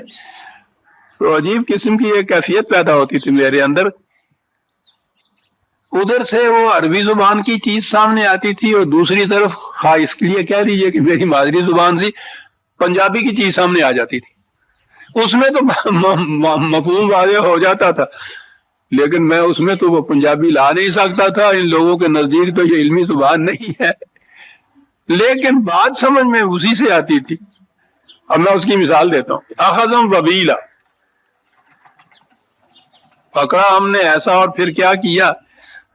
تو عجیب قسم کی ایک کیفیت پیدا ہوتی تھی میرے اندر. ادھر سے وہ عربی زبان کی چیز سامنے آتی تھی اور دوسری طرف خواہ اس کے لیے کہہ دیجیے کہ میری مادری زبان سے پنجابی کی چیز سامنے آ جاتی تھی. اس میں تو مفہوم واضح ہو جاتا تھا، لیکن میں اس میں تو وہ پنجابی لا نہیں سکتا تھا. ان لوگوں کے نزدیک تو یہ علمی زبان نہیں ہے، لیکن بات سمجھ میں اسی سے آتی تھی. اب میں اس کی مثال دیتا ہوں. اخذم وبیلا، پکڑا ہم نے ایسا، اور پھر کیا کیا.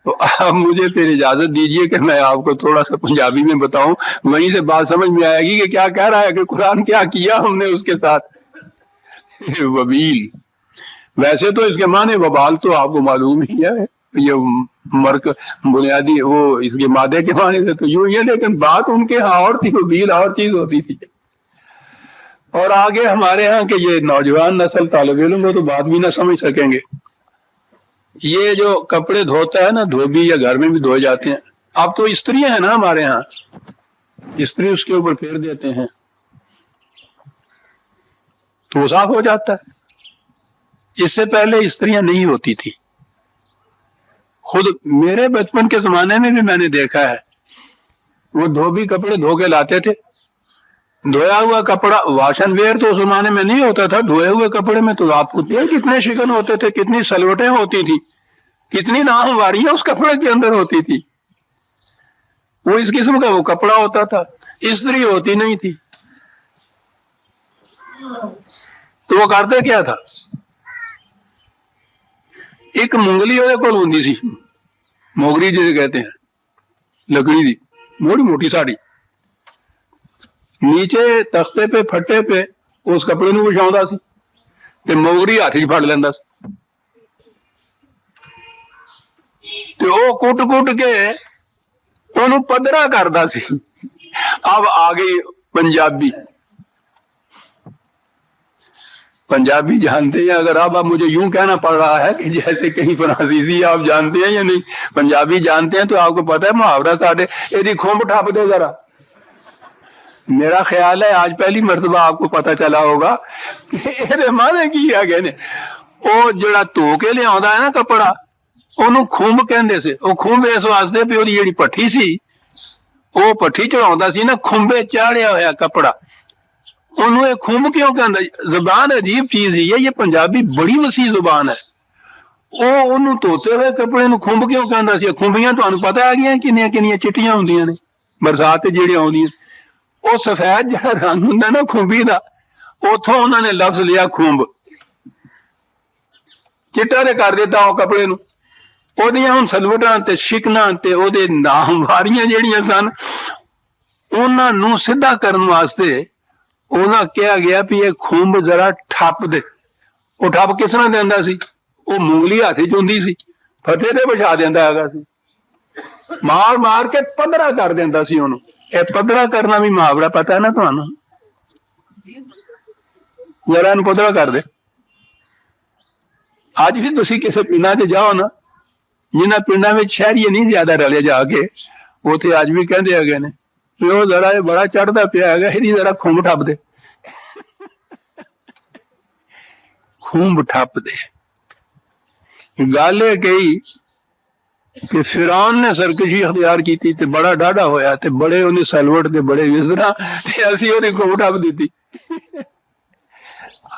تو اب مجھے پھر اجازت دیجئے کہ میں آپ کو تھوڑا سا پنجابی میں بتاؤں، وہیں سے بات سمجھ میں آئے گی کہ کیا کہہ رہا ہے کہ قرآن کیا کیا ہم نے اس کے ساتھ. وبیل، ویسے تو اس کے معنی وبال تو آپ کو معلوم ہی ہے، یہ بنیادی وہ اس کے مادے کے معنی سے تو یوں ہی ہے، لیکن بات ان کے ہاں اور تھی، وبیل اور چیز ہوتی تھی. اور آگے ہمارے ہاں کہ یہ نوجوان نسل طالب علم وہ تو بات بھی نہ سمجھ سکیں گے. یہ جو کپڑے دھوتا ہے نا دھوبی، یا گھر میں بھی دھوئے جاتے ہیں، اب تو استری ہیں نا ہمارے ہاں، استری اس کے اوپر پھیر دیتے ہیں تو وہ صاف ہو جاتا ہے. اس سے پہلے استریاں نہیں ہوتی تھی. خود میرے بچپن کے زمانے میں بھی میں نے دیکھا ہے وہ دھوبی کپڑے دھو کے لاتے تھے. دھویا ہوا کپڑا، واش اینڈ ویئر تو اس زمانے میں نہیں ہوتا تھا. دھوئے ہوئے کپڑے میں تو آپ کو کتنے شکن ہوتے تھے، کتنی سلوٹیں ہوتی تھی، کتنی ناہمواریاں اس کپڑے کے اندر ہوتی تھی. وہ اس قسم کا وہ کپڑا ہوتا تھا، استری ہوتی نہیں تھی. تو وہ کرتے کیا تھا، ایک مونگلی وہ کول ہوندی سی، موگری جسے کہتے ہیں، لکڑی دی موٹی موٹی ساڑی، نیچے تختے پہ پھٹے پہ اس کپڑے نو وچھاوندا سی تے موگری ہاتھ وچ پھڑ لیندا سی تے او کٹ کٹ کے اونوں پدرا کردا سی. اب آ گئی پنجابی. پنجابی جانتے ہیں؟ اگر اب مجھے یوں کہنا پڑ رہا ہے کہ جیسے کہیں فرانسیسی آپ جانتے ہیں یا نہیں، پنجابی جانتے ہیں، تو آپ کو پتا ہے محاورہ ساڈے یہ کھمب ٹھپ دے ذرا. میرا خیال ہے آج پہلی مرتبہ آپ کو پتا چلا ہوگا کہ یہ مانے کی ہے نے وہ جڑا دھو کے لیا ہے نا کپڑا، انہوں کھمب کہندے سے. وہ کھمب اس واسطے بھی وہی جڑی پٹھی سی وہ پٹھی چڑھاوندا سی نا، کھمبے چاڑیا ہوا کپڑا، انہوں یہ کھمب کیوں کہندا؟ زبان عجیب چیز ہے یہ پنجابی بڑی وسیع زبان ہے. وہ انہوں دھوتے ہوئے کپڑے نو کھمب کیوں کہندا سی؟ کھمبیاں تمہیں پتا آ گیا کنیاں کنیاں چٹیاں ہوندیاں نے برسات جہاں آدی، وہ سفید جہاں رنگ ہوں نا کھمبی کا، اتوں انہوں نے لفظ لیا کھمب، چٹا نے کر دیتا وہ کپڑے نو. ہوں سلوٹاں تے شکنا تے او دے نامواریاں جہاں سن انہوں سیدھا کرن واسطے انہاں کہا گیا بھی یہ کھمب ذرا ٹھپ دے. وہ ٹھپ کس طرح دینا سی؟ وہ مونگلی ہاتھ چی سی فتح تے بچھا دینا ہے سی، مار مار کے پدرا کر دینا سی انہوں. یہ پدرا کرنا بھی محاورہ پتا ہے نا تمہیں؟ ذرا پدرا کر دے. اج بھی تسی کسی پنڈا چ جاؤ نا، جنہ پنڈا میں شہری نہیں زیادہ رلے جا کے، اتنے اج بھی کہتے ہے نے وہ ذرا یہ بڑا چڑھتا پیا ہے یہ ذرا کھمب ٹھپ دے. کھمب ٹھپ دے گل یہ کہی کہ فرعون نے سرکشی اختیار کی تھی تے بڑا ڈاڈا ہویا تے بڑے انہیں سلوٹ تے بڑے وزرا تے اسی انہیں کھمب ٹھپ دیتی.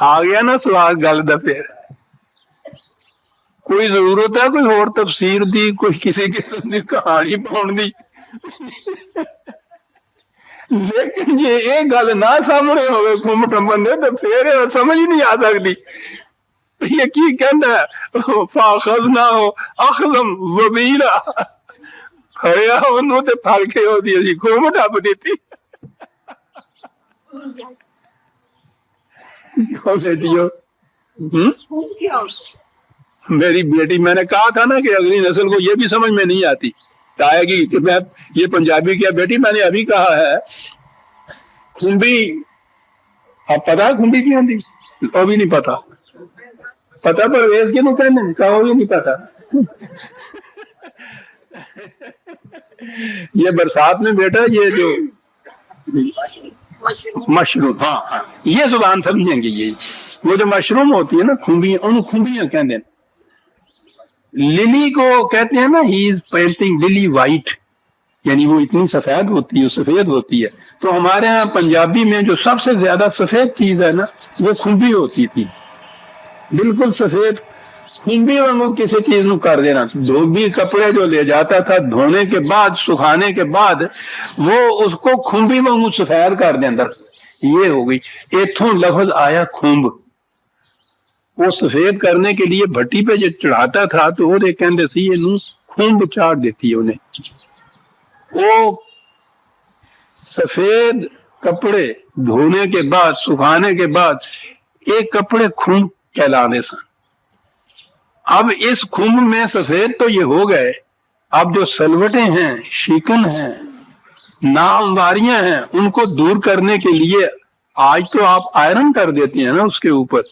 آ گیا نا سواد گل دا. پھر کوئی ضرورت ہے کوئی اور تفسیر دی، کوئی کسی قسم دی کہانی پاؤن دی؟ لیکن جی یہ گل نہ سامنے ہوئے کھمب ٹپن دے تو پھر سمجھ ہی نہیں آ سکتی یہ کی کہندا ہے. فاخذناہ اخذا وبیلا، پھڑیا انہوں تے پھڑ کے ہو دی جی کھمب ٹپ دیتی. بیٹیو میری بیٹی، میں نے کہا تھا نا کہ اگلی نسل کو یہ بھی سمجھ میں نہیں آتی آئے گی کہ میں یہ پنجابی کیا. بیٹی میں نے ابھی کہا ہے کھمبی، اب پتا کھمبی کی ہوتی؟ وہ بھی نہیں پتا. پتا پرویز کے نو کہنے کہا وہ بھی نہیں پتا. یہ برسات میں بیٹا یہ جو مشروم، ہاں یہ زبان سمجھیں گے. یہ وہ جو مشروم ہوتی ہے نا کھمبیاں، انہوں کھمبیاں کہتے ہیں. للی کو کہتے ہیں نا ہی از پینٹنگ للی وائٹ، یعنی وہ اتنی سفید ہوتی ہے، سفید ہوتی ہے. تو ہمارے ہاں پنجابی میں جو سب سے زیادہ سفید چیز ہے نا وہ کھمبی ہوتی تھی، بالکل سفید. کھمبی وانگو کسی چیز نو کر دینا. دھوبی کپڑے جو لے جاتا تھا دھونے کے بعد سکھانے کے بعد وہ اس کو کھمبی وانگو سفید کر دے اندر. یہ ہو گئی ایتھوں لفظ آیا کھمب. وہ سفید کرنے کے لیے بھٹی پہ جو چڑھاتا تھا تو وہ کہندے سی یہ کھمب چاڑ دیتی ہے انہیں. وہ سفید کپڑے دھونے کے بعد سکھانے کے بعد ایک کپڑے کھمب کہلانے سن. اب اس کھمب میں سفید تو یہ ہو گئے، اب جو سلوٹیں ہیں، شیکن ہیں، نامواریاں ہیں، ان کو دور کرنے کے لیے آج تو آپ آئرن کر دیتی ہیں نا اس کے اوپر.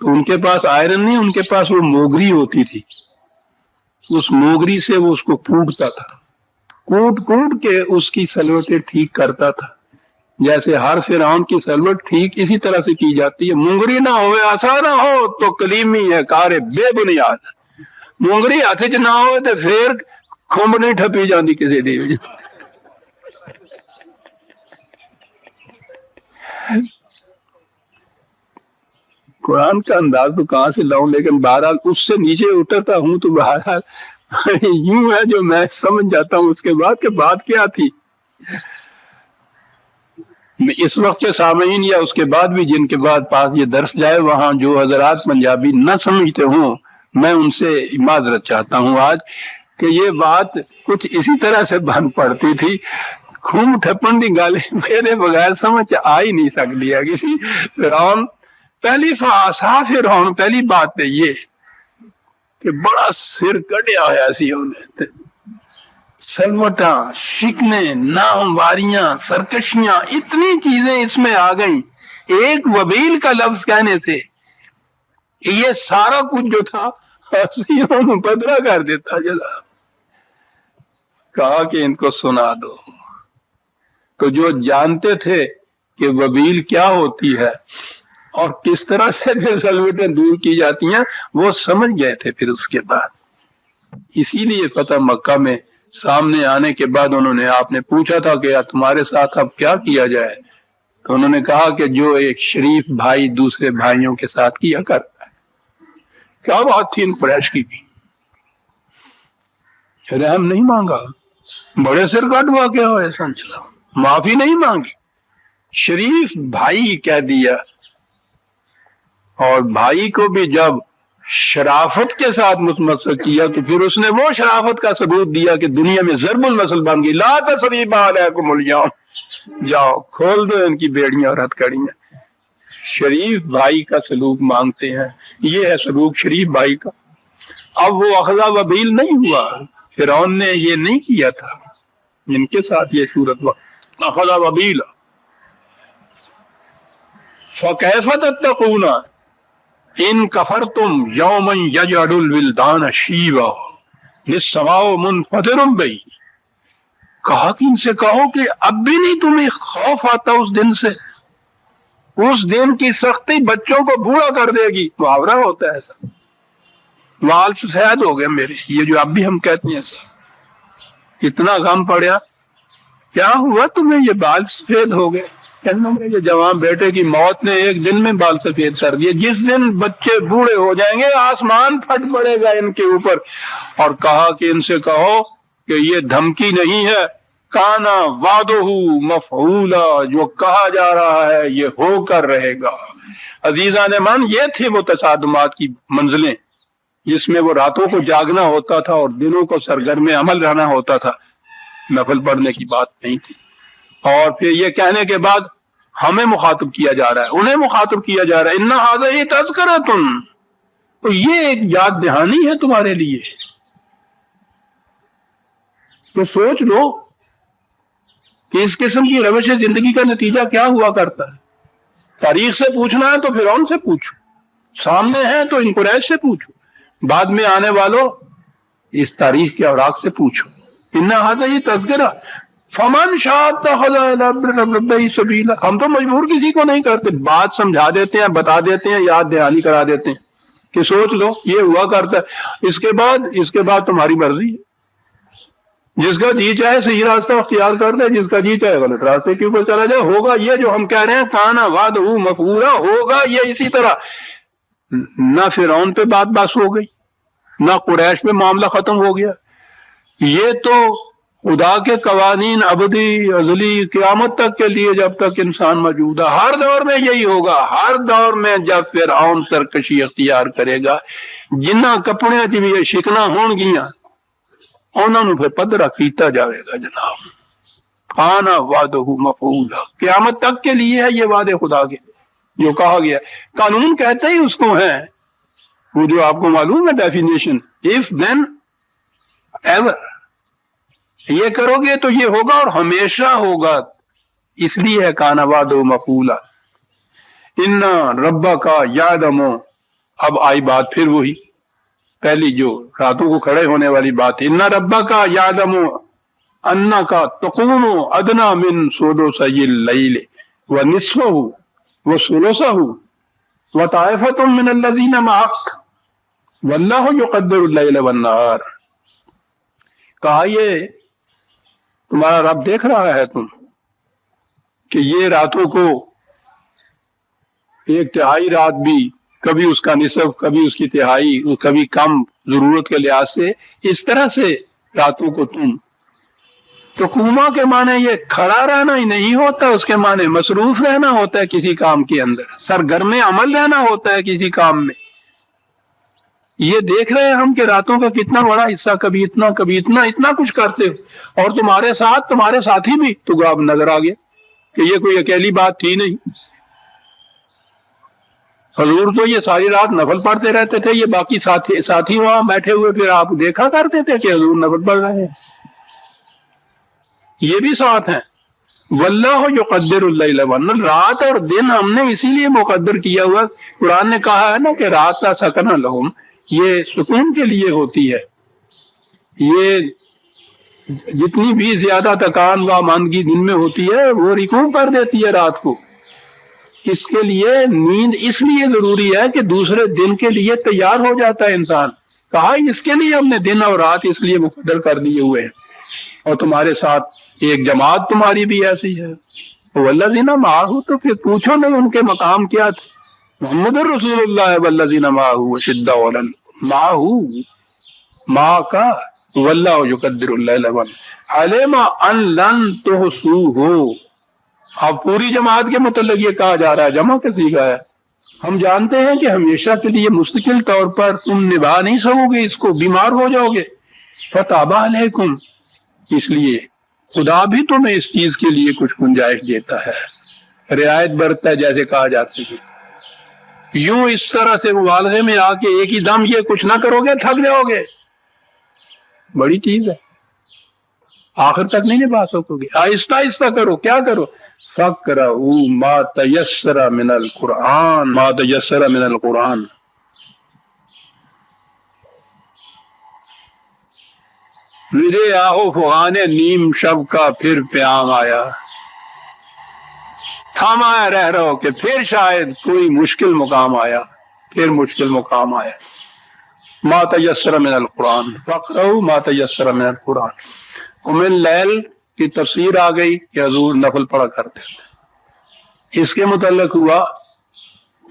تو ان کے پاس آئرن نہیں، ان کے پاس وہ موگری ہوتی تھی. اس موگری سے وہ اس کو کوٹتا تھا، کوٹ کوٹ کے اس کی سلوٹیں ٹھیک کرتا تھا. جیسے ہر فرعون کی سلوٹ ٹھیک اسی طرح سے کی جاتی ہے. مونگری نہ ہوئے آسان نہ ہو تو کلیمی ہے کار بے بنیاد. مونگری ہاتھ چ نہ ہوئے تو پھر کھمب نہیں ٹھپی جاتی کسی دی. قرآن کا انداز تو کہاں سے لاؤں، لیکن بہرحال اس سے نیچے اترتا ہوں تو بہرحال یوں ہے جو میں سمجھ جاتا ہوں اس کے بعد کہ بات کیا تھی. اس وقت کے سامعین یا اس کے بعد بھی جن کے بعد پاس یہ درس جائے وہاں جو حضرات پنجابی نہ سمجھتے ہوں میں ان سے معذرت چاہتا ہوں آج کہ یہ بات کچھ اسی طرح سے بن پڑتی تھی. کھمب ٹھپن دی گل میرے بغیر سمجھ آ ہی نہیں سکتی ہے کسی. فرعون پہلی فاسا فرعون پہلی بات تو یہ کہ بڑا سر کٹیا ہوا سی انہیں، سلوٹاں، شکنے، نامواریاں، سرکشیاں، اتنی چیزیں اس میں آ گئیں ایک وبیل کا لفظ کہنے سے. یہ سارا کچھ جو تھا ہنسیوں میں بدلا کر دیتا جناب. کہا کہ ان کو سنا دو. تو جو جانتے تھے کہ وبیل کیا ہوتی ہے اور کس طرح سے پھر سلوٹیں دور کی جاتی ہیں وہ سمجھ گئے تھے. پھر اس کے بعد اسی لیے فتح مکہ میں سامنے آنے کے بعد انہوں نے آپ نے پوچھا تھا کہ تمہارے ساتھ اب کیا کیا جائے, تو انہوں نے کہا کہ جو ایک شریف بھائی دوسرے بھائیوں کے ساتھ کیا کرتا ہے. کیا بات تھی ان قریش کی بھی, رحم نہیں مانگا, بڑے سر کٹوا کیا ہو ایسا چلا, معافی نہیں مانگی, شریف بھائی کہہ دیا. اور بھائی کو بھی جب شرافت کے ساتھ متمسک کیا تو پھر اس نے وہ شرافت کا ثبوت دیا کہ دنیا میں ضرب المثل بن گئی. لا تثریب علیکم اليوم, جاؤ کھول دو ان کی بیڑیاں اور ہتھکڑیاں. شریف بھائی کا سلوک مانگتے ہیں, یہ ہے سلوک شریف بھائی کا. اب وہ اخذ وبیل نہیں ہوا, فرعون نے یہ نہیں کیا تھا جن کے ساتھ یہ صورت ہوا. اخذ وبیل فکیف تتقون ان کفرتم یوما یجعل الولدان شیبا للسماء منفطر بہ. کہا کہ ان سے کہو کہ اب بھی نہیں تمہیں خوف آتا اس دن سے, اس دن کی سختی بچوں کو بوڑھا کر دے گی. محاورہ ہوتا ہے ایسا, وال سفید ہو گئے میرے, یہ جو اب بھی ہم کہتے ہیں ایسا, اتنا غم پڑیا. کیا ہوا تمہیں یہ بال سفید ہو گئے؟ یہ جوان بیٹے کی موت نے ایک دن میں بال سفید کر دیے. جس دن بچے بوڑھے ہو جائیں گے آسمان پھٹ پڑے گا ان کے اوپر. اور کہا کہ ان سے کہو کہ یہ دھمکی نہیں ہے, کانا وعدہ مفعولا, جو کہا جا رہا ہے یہ ہو کر رہے گا. عزیزان من, یہ تھے وہ تصادمات کی منزلیں جس میں وہ راتوں کو جاگنا ہوتا تھا اور دنوں کو سرگرم عمل رہنا ہوتا تھا, نفل پڑھنے کی بات نہیں تھی. اور پھر یہ کہنے کے بعد ہمیں مخاطب کیا جا رہا ہے, انہیں مخاطب کیا جا رہا ہے, ان ھذا تذکرۃ, تو یہ ایک یاد دہانی ہے تمہارے لیے. تو سوچ لو کہ اس قسم کی روش زندگی کا نتیجہ کیا ہوا کرتا ہے. تاریخ سے پوچھنا ہے تو فرعون سے پوچھو, سامنے ہے تو ان قریش سے پوچھو, بعد میں آنے والوں اس تاریخ کے اوراق سے پوچھو. ان ھذا تذکرہ فمن شاء اتخذ الی ربہ سبیلا. ہم تو مجبور کسی کو نہیں کرتے, بات سمجھا دیتے ہیں, بتا دیتے ہیں, یاد دہانی کرا دیتے ہیں کہ سوچ لو یہ ہوا کرتا ہے. اس کے بعد تمہاری مرضی ہے, جس کا جی چاہے صحیح راستہ اختیار کر دے, جس کا جی چاہے غلط راستے کے اوپر چلا جائے. ہوگا یہ جو ہم کہہ رہے ہیں, کانا وعدہ مفعولا, ہوگا یہ اسی طرح. نہ فرعون پہ بات بس ہو گئی, نہ قریش پہ معاملہ ختم ہو گیا. یہ تو خدا کے قوانین ابدی ازلی قیامت تک کے لیے جب تک انسان موجود ہے, ہر دور میں یہی ہوگا. ہر دور میں جب فرعون سرکشی اختیار کرے گا, جنہ کپڑے کی بھی شکنا ہون گیاں انہوں نے پھر پدرا کیتا جائے گا. جناب کانا وعدہ مفعولا, قیامت تک کے لیے ہے یہ وعدے خدا کے جو کہا گیا. قانون کہتے ہی اس کو ہیں, وہ جو آپ کو معلوم ہے ڈیفینیشن, if then ever, یہ کرو گے تو یہ ہوگا اور ہمیشہ ہوگا. اس لیے ہے کانا وعدہ مفعولا. ان ربک یعلم, اب آئی بات پھر وہی پہلی جو راتوں کو کھڑے ہونے والی بات. ان ربک یعلم انک تقوم ادنی من ثلثی اللیل ونصفہ وثلثہ وطائفۃ من الذین معک واللہ یقدر اللیل والنہار. کہا یہ تمہارا رب دیکھ رہا ہے تم کہ یہ راتوں کو ایک تہائی رات بھی, کبھی اس کا نصف, کبھی اس کی تہائی, کبھی کم ضرورت کے لحاظ سے, اس طرح سے راتوں کو تم. تو کوما کے معنی یہ کھڑا رہنا ہی نہیں ہوتا, اس کے معنی مصروف رہنا ہوتا ہے کسی کام کے اندر, سرگرم عمل رہنا ہوتا ہے کسی کام میں. یہ دیکھ رہے ہیں ہم کہ راتوں کا کتنا بڑا حصہ, کبھی اتنا کبھی اتنا, اتنا کچھ کرتے ہو. اور تمہارے ساتھ تمہارے ساتھی بھی تو اب نظر آ گیا کہ یہ کوئی اکیلی بات تھی نہیں. حضور تو یہ ساری رات نفل پڑھتے رہتے تھے, یہ باقی ساتھی وہاں بیٹھے ہوئے پھر آپ دیکھا کرتے تھے کہ حضور نفل پڑھ رہے ہیں, یہ بھی ساتھ ہیں. واللہ یقدر اللیل والنہار، رات اور دن ہم نے اسی لیے مقدر کیا ہوا. قرآن نے کہا ہے نا کہ رات کا سکن لہم، یہ سکون کے لیے ہوتی ہے. یہ جتنی بھی زیادہ تکان و ماندگی دن میں ہوتی ہے وہ ریکوو کر دیتی ہے رات کو. اس کے لیے نیند اس لیے ضروری ہے کہ دوسرے دن کے لیے تیار ہو جاتا ہے انسان. کہا اس کے لیے ہم نے دن اور رات اس لیے مقدر کر دیے ہوئے ہیں. اور تمہارے ساتھ ایک جماعت تمہاری بھی ایسی ہے. والذین معہ، تو پھر پوچھو نہیں ان کے مقام کیا تھے. محمد رسول اللہ والذین معہ اشداء علی معہ، ماں کا واللہ یقدر اللیل والنہار علم ان لن تحصوہ. اب پوری جماعت کے متعلق یہ کہا جا رہا ہے، جمع کا صیغہ ہے. ہم جانتے ہیں کہ ہمیشہ کے لیے مستقل طور پر تم نبھا نہیں سکو گے اس کو، بیمار ہو جاؤ گے. فتاب علیکم، اس لیے خدا بھی تمہیں اس چیز کے لیے کچھ گنجائش دیتا ہے، رعایت برتتا ہے جیسے کہا جاتا ہے. یوں اس طرح سے مبالغے میں آ کے ایک ہی دم یہ کچھ نہ کرو گے تھک جاؤ گے. بڑی چیز ہے، آخر تک نہیں نبھا سکو گے. آہستہ آہستہ کرو. کیا کرو؟ فَقْرَؤُوا مَا تَيَسَّرَ مِنَ الْقُرْآنِ، مَا تَيَسَّرَ مِنَ الْقُرْآنِ. میرے آہو فغان نیم شب کا پھر پیام آیا. تھاما رہ رہو کہ پھر شاید کوئی مشکل مقام آیا، پھر مشکل مقام آیا. ما تیسر من القرآن فقرؤوا ما تیسر من القرآن. قم اللیل کی تفسیر آ گئی کہ حضور نفل پڑھا کرتے تھے. اس کے متعلق ہوا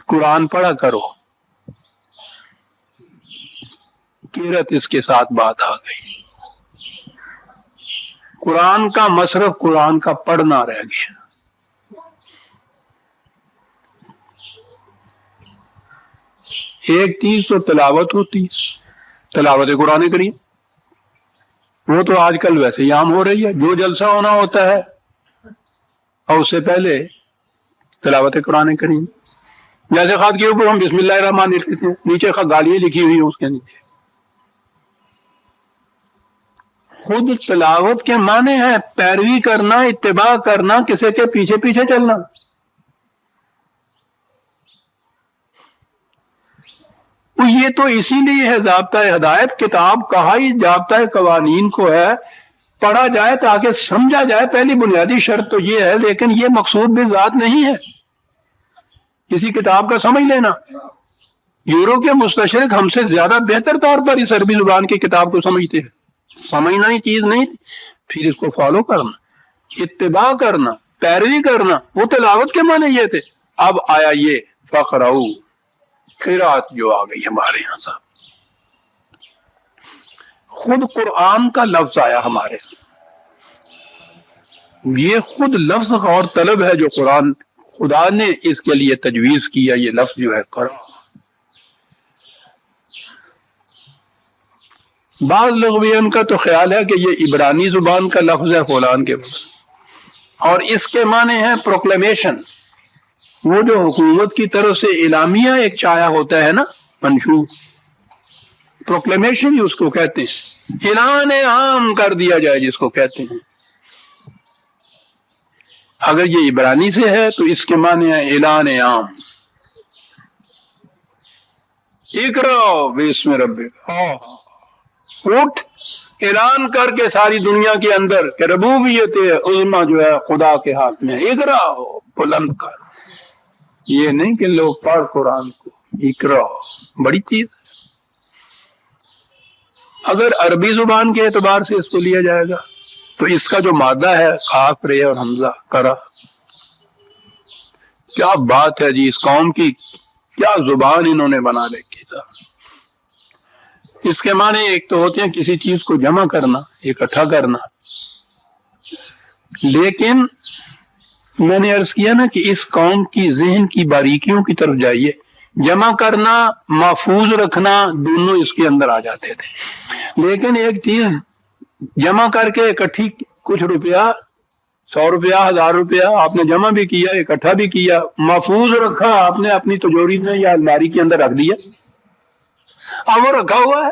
قرآن پڑھا کرو. قرأت اس کے ساتھ بات آ گئی. قرآن کا مصرف قرآن کا پڑھنا رہ گیا. ایک چیز تو تلاوت ہوتی ہے، تلاوت قرآن کریم، وہ تو آج کل ویسے ہی عام ہو رہی ہے. جو جلسہ ہونا ہوتا ہے اور اس سے پہلے تلاوت قرآن کریم. جیسے خط کے اوپر ہم بسم اللہ الرحمن الرحیم لکھتے ہیں، نیچے گالیاں لکھی ہوئی ہیں اس کے نیچے. خود تلاوت کے معنی ہے پیروی کرنا، اتباع کرنا، کسی کے پیچھے پیچھے چلنا. یہ تو اسی لیے ہے ضابطہ ہدایت. کتاب کہا ہی ضابطہ قوانین کو ہے، پڑھا جائے تاکہ سمجھا جائے. پہلی بنیادی شرط تو یہ ہے، لیکن یہ مقصود بھی ذات نہیں ہے کسی کتاب کا سمجھ لینا. یورو کے مستشرق ہم سے زیادہ بہتر طور پر اس عربی زبان کی کتاب کو سمجھتے ہیں. سمجھنا ہی چیز نہیں، پھر اس کو فالو کرنا، اتباع کرنا، پیروی کرنا. وہ تلاوت کے معنی یہ تھے. اب آیا یہ فقرؤ، قرات جو آ گئی ہمارے یہاں صاحب. خود قرآن کا لفظ آیا ہمارے، یہ خود لفظ غور طلب ہے جو قرآن خدا نے اس کے لیے تجویز کیا. یہ لفظ جو ہے قرآن، بعض لغویوں کا تو خیال ہے کہ یہ عبرانی زبان کا لفظ ہے فلان کے بعد، اور اس کے معنی ہے پروکلیمیشن. وہ جو حکومت کی طرف سے اعلامیہ ایک چایا ہوتا ہے نا، منشور، پروکلیمیشن ہی اس کو کہتے ہیں. اعلان عام کر دیا جائے جس کو کہتے ہیں. اگر یہ عبرانی سے ہے تو اس کے معنی ہے اعلان عام. اقرا باسم ربک، اٹھ اعلان کر کے ساری دنیا کے اندر کہ ربوبیت عظمیٰ جو ہے خدا کے ہاتھ میں. اقرا ہو، بلند کر. یہ نہیں کہ لوگ پڑھ قرآن کو، اقرا بڑی چیز. اگر عربی زبان کے اعتبار سے اس کو لیا جائے گا تو اس کا جو مادہ ہے خاف رے اور حمزہ کرا. کیا بات ہے جی، اس قوم کی کیا زبان انہوں نے بنا رکھی تھا. اس کے معنی ایک تو ہوتے ہیں کسی چیز کو جمع کرنا، اکٹھا کرنا. لیکن میں نے عرض کیا نا کہ اس قوم کی ذہن کی باریکیوں کی طرف جائیے. جمع کرنا، محفوظ رکھنا، دونوں اس کے اندر آ جاتے تھے. لیکن ایک چیز جمع کر کے اکٹھی، کچھ روپیہ، 100 روپیہ، 1000 روپیہ آپ نے جمع بھی کیا، اکٹھا بھی کیا، محفوظ رکھا آپ نے اپنی تجوری میں یا الماری کے اندر رکھ دیا. اب وہ رکھا ہوا ہے.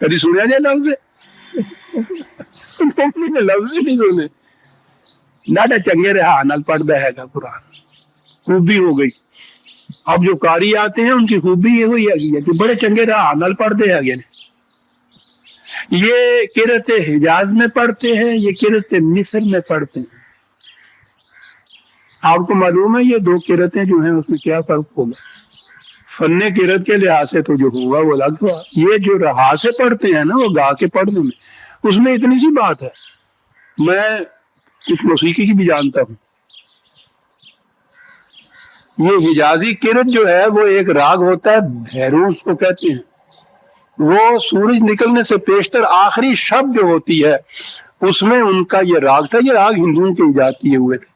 کبھی سنیا جائے لفظ لفظ نہیں سنے ڈاڈا چنگے رہا نل پڑھتا ہے گا قرآن خوبی ہو گئی. اب جو قاری آتے ہیں ان کی خوبی یہ ہوئی ہے کہ بڑے چنگے رہا نل پڑھتے ہیں. یہ قرأت حجاز میں پڑھتے ہیں, یہ قرأت مصر میں پڑھتے ہیں. آپ کو معلوم ہے یہ دو قرأتیں جو ہیں اس میں کیا فرق ہوگا؟ فن قرأت کے لحاظ سے تو جو ہوگا وہ الگ ہوا. یہ جو رہا سے پڑھتے ہیں نا وہ گا کے پڑھنے میں اس میں اتنی سی بات ہے. میں کچھ موسیقی کی بھی جانتا ہوں. یہ حجازی قرأت جو ہے وہ ایک راگ ہوتا ہے بھیرو اس کو کہتے ہیں. وہ سورج نکلنے سے پیشتر آخری شب جو ہوتی ہے اس میں ان کا یہ راگ تھا. یہ راگ ہندوؤں کے ایجاد کیے ہوئے تھے.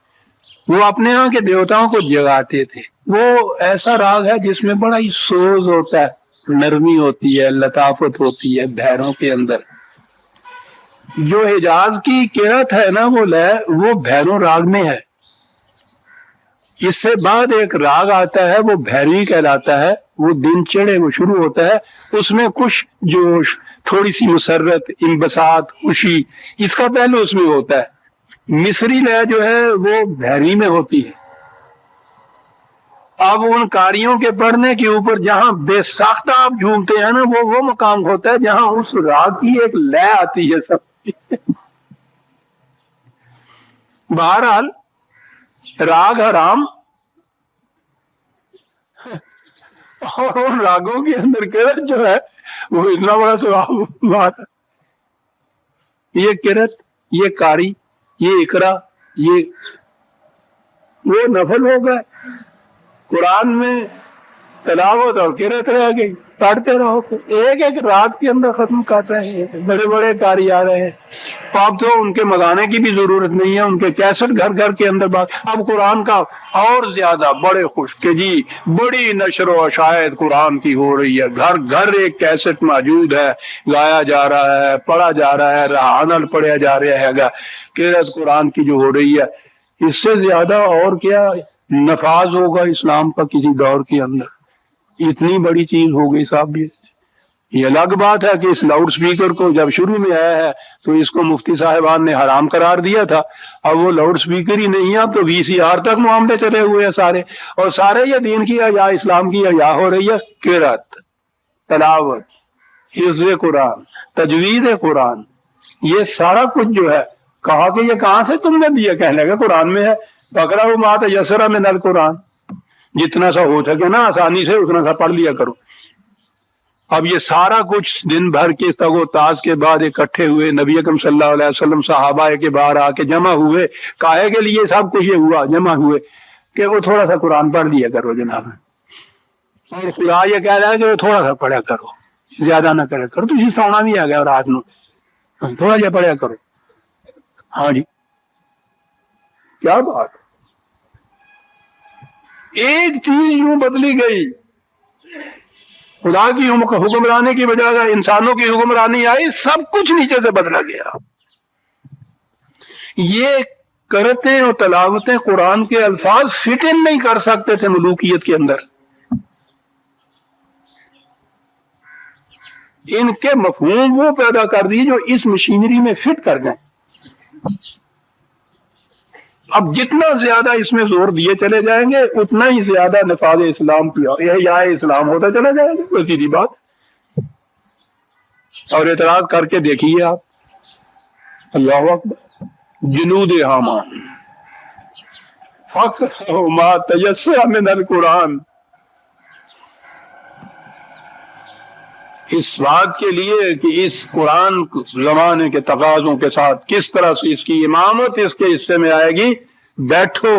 وہ اپنے ہاں کے دیوتاؤں کو جگاتے تھے. وہ ایسا راگ ہے جس میں بڑا ہی سوز ہوتا ہے, نرمی ہوتی ہے, لطافت ہوتی ہے بھیروں کے اندر. جو حجاز کی قرأت ہے نا وہ لے وہ بھیروں راگ میں ہے. اس سے بعد ایک راگ آتا ہے وہ بھیروی کہلاتا ہے. وہ دن چڑھے وہ شروع ہوتا ہے. اس میں کچھ جوش, تھوڑی سی مسرت, انبساط, خوشی اس کا پہلو اس میں ہوتا ہے. مصری لے جو ہے وہ بھیری میں ہوتی ہے. اب ان کاریوں کے پڑھنے کے اوپر جہاں بے ساختہ آپ جھومتے ہیں نا وہ مقام ہوتا ہے جہاں اس راگ کی ایک لے آتی ہے سب. بہرحال راگ حرام اور ان راگوں کے اندر قرأت جو ہے وہ اتنا بڑا ثواب بات ہے. یہ قرأت, یہ قاری, یہ اقرا, یہ وہ نفل ہو گئے. قرآن میں تلاوت اور قرأت رہ گئی, پڑھتے رہو. ایک ایک رات کے اندر ختم کر رہے ہیں. بڑے بڑے قاری آ رہے ہیں. اب تو ان کے منگانے کی بھی ضرورت نہیں ہے, ان کے کیسٹ گھر گھر کے اندر بات. اب قرآن کا اور زیادہ بڑے خوش کہ جی بڑی نشر و اشاعت قرآن کی ہو رہی ہے. گھر گھر ایک کیسٹ موجود ہے, گایا جا رہا ہے, پڑھا جا رہا ہے, رہانل پڑھا جا رہا ہے گا. قرأت قرآن کی جو ہو رہی ہے اس سے زیادہ اور کیا نفاذ ہوگا اسلام کا کسی دور کے اندر. اتنی بڑی چیز ہو گئی صاحب. یہ الگ بات ہے کہ اس لاؤڈ سپیکر کو جب شروع میں آیا ہے تو اس کو مفتی صاحبان نے حرام قرار دیا تھا. اب وہ لاؤڈ سپیکر ہی نہیں ہے, اب تو VCR تک معاملے چلے ہوئے ہیں سارے. اور سارے یہ دین کی یا اسلام کی یا ہو رہی ہے قرأت, تلاوت, حفظ قرآن, تجوید قرآن. یہ سارا کچھ جو ہے کہا کہ یہ کہاں سے تم نے دیا؟ کہنے لگا قرآن میں ہے. بکرا ما تیسر من القرآن, جتنا سا ہو سکے نا آسانی سے اتنا سا پڑھ لیا کرو. اب یہ سارا کچھ دن بھر کے تگ و تاز کے بعد اکٹھے ہوئے نبی اکرم صلی اللہ علیہ وسلم صحابہ کے باہر آ کے جمع ہوئے. کاہے کے لیے سب کچھ یہ ہوا جمع ہوئے کہ وہ تھوڑا سا قرآن پڑھ لیا کرو جناب. اور خدا یہ کہہ رہا ہے کہ وہ تھوڑا سا پڑھا کرو, زیادہ نہ کرے کرو. تو سونا بھی آ گیا رات میں تھوڑا سا پڑھا کرو. ہاں جی کیا بات. ایک چیز یوں بدلی گئی, خدا کی حکمرانی کی بجائے انسانوں کی حکمرانی آئی, سب کچھ نیچے سے بدلا گیا. یہ کرتے اور تلاوتیں قرآن کے الفاظ فٹ ان نہیں کر سکتے تھے ملوکیت کے اندر. ان کے مفہوم وہ پیدا کر دیے جو اس مشینری میں فٹ کر گئے. اب جتنا زیادہ اس میں زور دیے چلے جائیں گے اتنا ہی زیادہ نفاذ اسلام کی یا اسلام ہوتا چلا جائے گا. کوئی سیدھی بات. اور اعتراض کر کے دیکھیے آپ. اللہ اکبر. جنود حامان فَاقْرَأْ مَا تَيَسَّرَ مِنَ الْقُرْآنِ, اس بات کے لیے کہ اس قرآن زمانے کے تقاضوں کے ساتھ کس طرح سے اس کی امامت اس کے حصے میں آئے گی. بیٹھو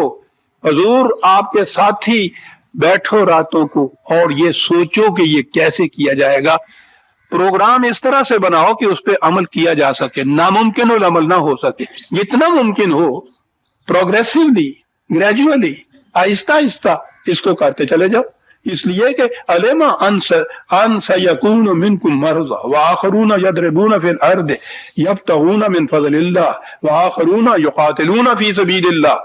حضور آپ کے ساتھی, بیٹھو راتوں کو اور یہ سوچو کہ یہ کیسے کیا جائے گا. پروگرام اس طرح سے بناؤ کہ اس پہ عمل کیا جا سکے, ناممکن العمل نہ ہو سکے. جتنا ممکن ہو پروگریسولی, گریجولی, آہستہ آہستہ اس کو کرتے چلے جاؤ. اس لیے کہ علم ان سیکون منکم مرضى واخرون یضربون فی الارض یبتغون من فضل اللہ واخرون یقاتلون فی سبیل اللہ.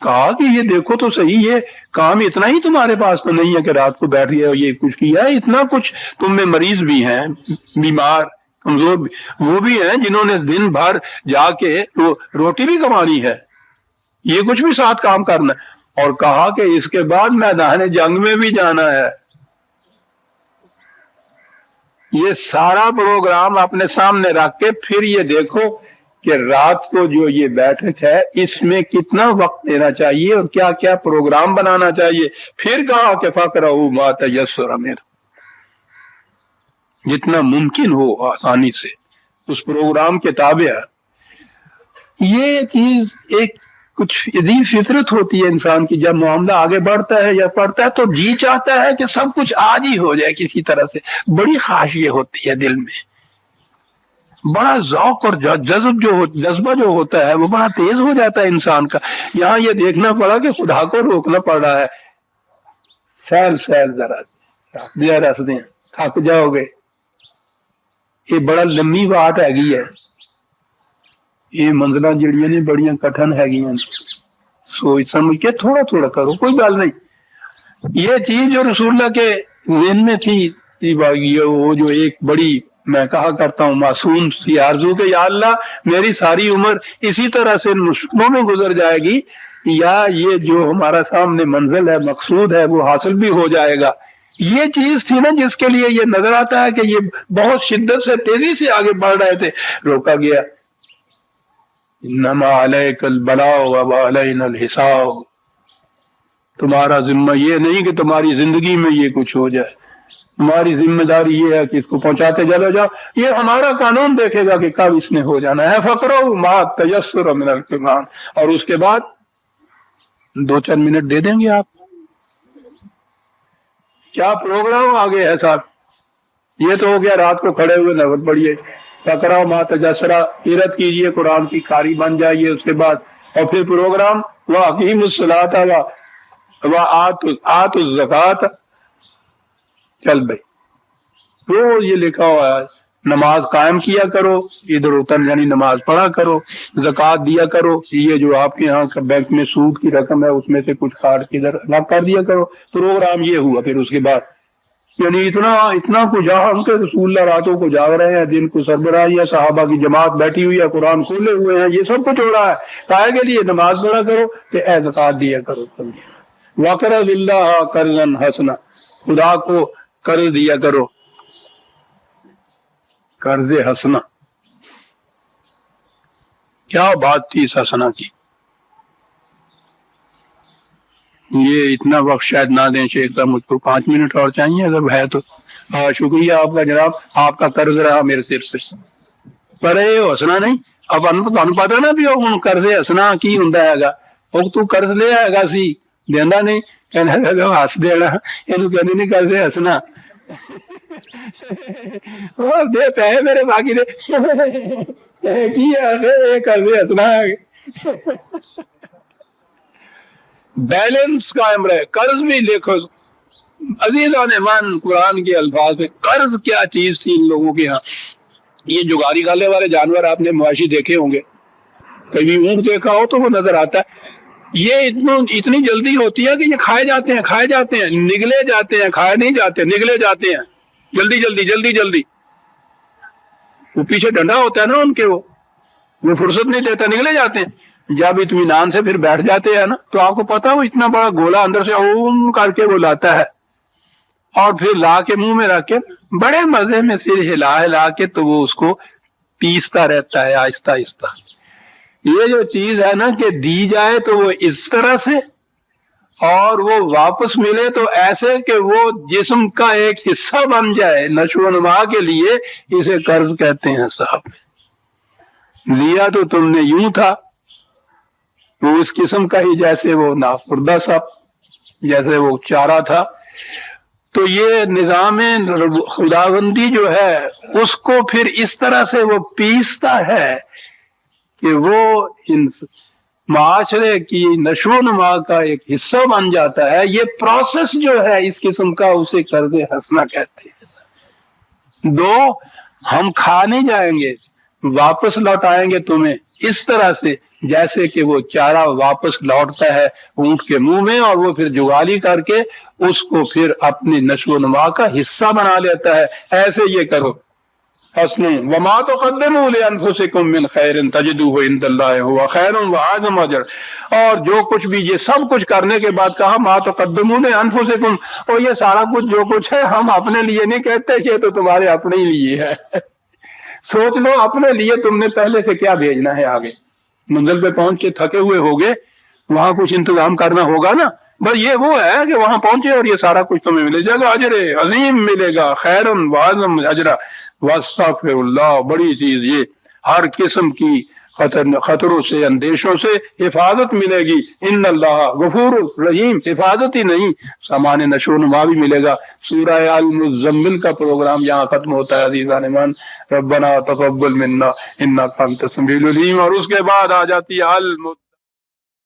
کہا کہ یہ دیکھو تو صحیح ہے، کام اتنا ہی تمہارے پاس تو نہیں ہے کہ رات کو بیٹھ گئے اور یہ کچھ کیا ہے، اتنا کچھ تم میں مریض بھی ہیں، بیمار کمزور بھی، وہ بھی ہیں جنہوں نے دن بھر جا کے روٹی بھی کمانی ہے، یہ کچھ بھی ساتھ کام کرنا ہے۔ اور کہا کہ اس کے بعد میدان جنگ میں بھی جانا ہے۔ یہ سارا پروگرام اپنے سامنے رکھ کے پھر یہ دیکھو کہ رات کو جو یہ بیٹھک ہے اس میں کتنا وقت دینا چاہیے اور کیا کیا پروگرام بنانا چاہیے۔ پھر کہا کہ فَقْرَؤْا مَا تَيَسَّرَ مِنْهُ، جتنا ممکن ہو آسانی سے اس پروگرام کے تابع۔ یہ چیز ایک کچھ عجیب فطرت ہوتی ہے انسان کی، جب معاملہ آگے بڑھتا ہے یا پڑھتا ہے تو جی چاہتا ہے کہ سب کچھ آج ہی ہو جائے کسی طرح سے، بڑی خواہش یہ ہوتی ہے دل میں، بڑا ذوق اور جذبہ جو ہوتا ہے وہ بڑا تیز ہو جاتا ہے انسان کا۔ یہاں یہ دیکھنا پڑا کہ خدا کو روکنا پڑ رہا ہے، سیل ذرا رس دیں، تھک جاؤ گے، یہ بڑا لمبی بات ہے گی ہے، یہ منزلہ جڑیاں نے بڑیاں کٹھن ہے گی، سوچ سمجھ کے تھوڑا تھوڑا کرو، کوئی گل نہیں۔ یہ چیز جو رسول اللہ کے ذہن میں تھی، وہ جو ایک بڑی، میں کہا کرتا ہوں معصوم سی آرزو کہ یا اللہ میری ساری عمر اسی طرح سے مشکلوں میں گزر جائے گی، یا یہ جو ہمارا سامنے منزل ہے مقصود ہے وہ حاصل بھی ہو جائے گا۔ یہ چیز تھی نا جس کے لیے یہ نظر آتا ہے کہ یہ بہت شدت سے تیزی سے آگے بڑھ رہے تھے، روکا گیا۔ انما علیک البلاء وعلینا الحساب، تمہارا ذمہ یہ نہیں کہ تمہاری زندگی میں یہ کچھ ہو جائے، تمہاری ذمہ داری یہ ہے کہ اس کو پہنچاتے چلو جاؤ، یہ ہمارا قانون دیکھے گا کہ کب اس نے ہو جانا ہے۔ فَقْرَؤْا مَا تَيَسَّرَ مِنَ الْقُرْآنِ، اور اس کے بعد 2-4 منٹ دے دیں گے آپ، کیا پروگرام آگے ہے صاحب؟ یہ تو ہو گیا رات کو کھڑے ہوئے نفل پڑھیے، فَقْرَؤْا مَا تَيَسَّرَ، قرأت کیجئے، قرآن کی قاری بن جائیے، اس کے بعد اور پھر پروگرام وَأَقِیمُوا الصَّلَاةَ وَآتُوا الزَّکَاةَ، چل بھائی روز یہ لکھا ہوا ہے، نماز قائم کیا کرو، ادھر ادھر یعنی نماز پڑھا کرو، زکوٰۃ دیا کرو، یہ جو آپ کے یہاں بینک میں سود کی رقم ہے اس میں سے کچھ کاٹ کے ادھر الگ کر دیا کرو۔ پروگرام یہ ہوا۔ پھر اس کے بعد یعنی اتنا کو ہم کہ رسول اللہ راتوں کو جاگ رہے ہیں، دن کو سربراہی ہے، صحابہ کی جماعت بیٹھی ہوئی ہے، قرآن کھولے ہوئے ہیں، یہ سب کچھ ہو رہا ہے، کائے کے لیے نماز پڑھا کرو کہ اے زکوٰۃ دیا کرو۔ وَقْرِضِ اللَّهَ قَرْضًا حَسَنًا، خدا کو قرض دیا کرو، قرض حسنہ۔ کیا بات تھی اس حسنہ کی، یہ اتنا وقت شاید نہ دیں شیخ صاحب، مجھ کو 5 منٹ اور چاہیے اگر ہے تو۔ شکریہ آپ کا جناب، آپ کا قرض رہا میرے سر پہ، پر یہ حسنہ نہیں۔ اب تمہیں پتا نا بھی ہوں قرض حسنہ کی ہوندا ہے گا، وہ تو قرض لے آئے گا سی دینا نہیں، کہنا لگا ہس دینا، یہ کہنے نہیں قرض حسنہ دے پہ میرے باقی دے کی قرض حسنہ بیلنس قائم رہے، قرض بھی لکھو۔ عزیزان من، قرآن کے الفاظ میں قرض کیا چیز تھی ان لوگوں کے ہاں۔ یہ جگاری گالے والے جانور آپ نے مواشی دیکھے ہوں گے، کبھی اونٹ دیکھا ہو تو وہ نظر آتا ہے، یہ اتنی جلدی ہوتی ہے کہ یہ کھائے جاتے ہیں، نگلے جاتے ہیں، کھائے نہیں جاتے، نگلے جاتے ہیں، جلدی۔ وہ پیچھے ڈنڈا ہوتا ہے نا ان کے، وہ فرصت نہیں دیتا، نگلے جاتے ہیں۔ جب اطمینان سے پھر بیٹھ جاتے ہیں نا تو آپ کو پتا وہ اتنا بڑا گولا اندر سے اوم کر کے وہ لاتا ہے، اور پھر لا کے منہ میں رکھ کے بڑے مزے میں سر ہلا کے تو وہ اس کو پیستا رہتا ہے آہستہ آہستہ۔ یہ جو چیز ہے نا کہ دی جائے تو وہ اس طرح سے، اور وہ واپس ملے تو ایسے کہ وہ جسم کا ایک حصہ بن جائے نشو و نما کے لیے، اسے قرض کہتے ہیں صاحب۔ دیا تو تم نے یوں تھا، وہ اس قسم کا ہی جیسے وہ ناخوردہ سا، جیسے وہ چارہ تھا۔ تو یہ نظام خداوندی جو ہے اس کو پھر اس طرح سے وہ پیستا ہے کہ وہ معاشرے کی نشو و نما کا ایک حصہ بن جاتا ہے۔ یہ پروسیس جو ہے اس قسم کا اسے قرض حسنہ کہتے ہیں۔ ہم کھا نہیں جائیں گے، واپس لوٹائیں گے تمہیں اس طرح سے جیسے کہ وہ چارہ واپس لوٹتا ہے اونٹ کے منہ میں اور وہ پھر جگالی کر کے اس کو پھر اپنی نشو و نما کا حصہ بنا لیتا ہے، ایسے یہ کرو۔ وما تقدموا لانفسکم من خیر تجدوہ عند اللہ ہوا خیر واعظم اجر، اور جو کچھ بھی یہ سب کچھ کرنے کے بعد کہا ما تقدموا لانفسکم، اور یہ سارا کچھ جو کچھ ہے ہم اپنے لیے نہیں کہتے، یہ تو تمہارے اپنے ہی لیے ہے۔ سوچ لو اپنے لیے تم نے پہلے سے کیا بھیجنا ہے، آگے منزل پہ پہنچ کے تھکے ہوئے ہوگے، وہاں کچھ انتظام کرنا ہوگا نا، بس یہ وہ ہے کہ وہاں پہنچے اور یہ سارا کچھ تمہیں ملے جائے گا، اجر عظیم ملے گا، خیر واعظم اجرا۔ واستغفر اللہ، بڑی چیز یہ، ہر قسم کی خطروں سے اندیشوں سے حفاظت ملے گی۔ ان اللہ غفور رحیم، حفاظت ہی نہیں سامان نشو و نما بھی ملے گا۔ سورہ المزمل کا پروگرام یہاں ختم ہوتا ہے عزیزان ایمان۔ ربنا تقبل منا انک انت السمیع العلیم، اور اس کے بعد آ جاتی ہے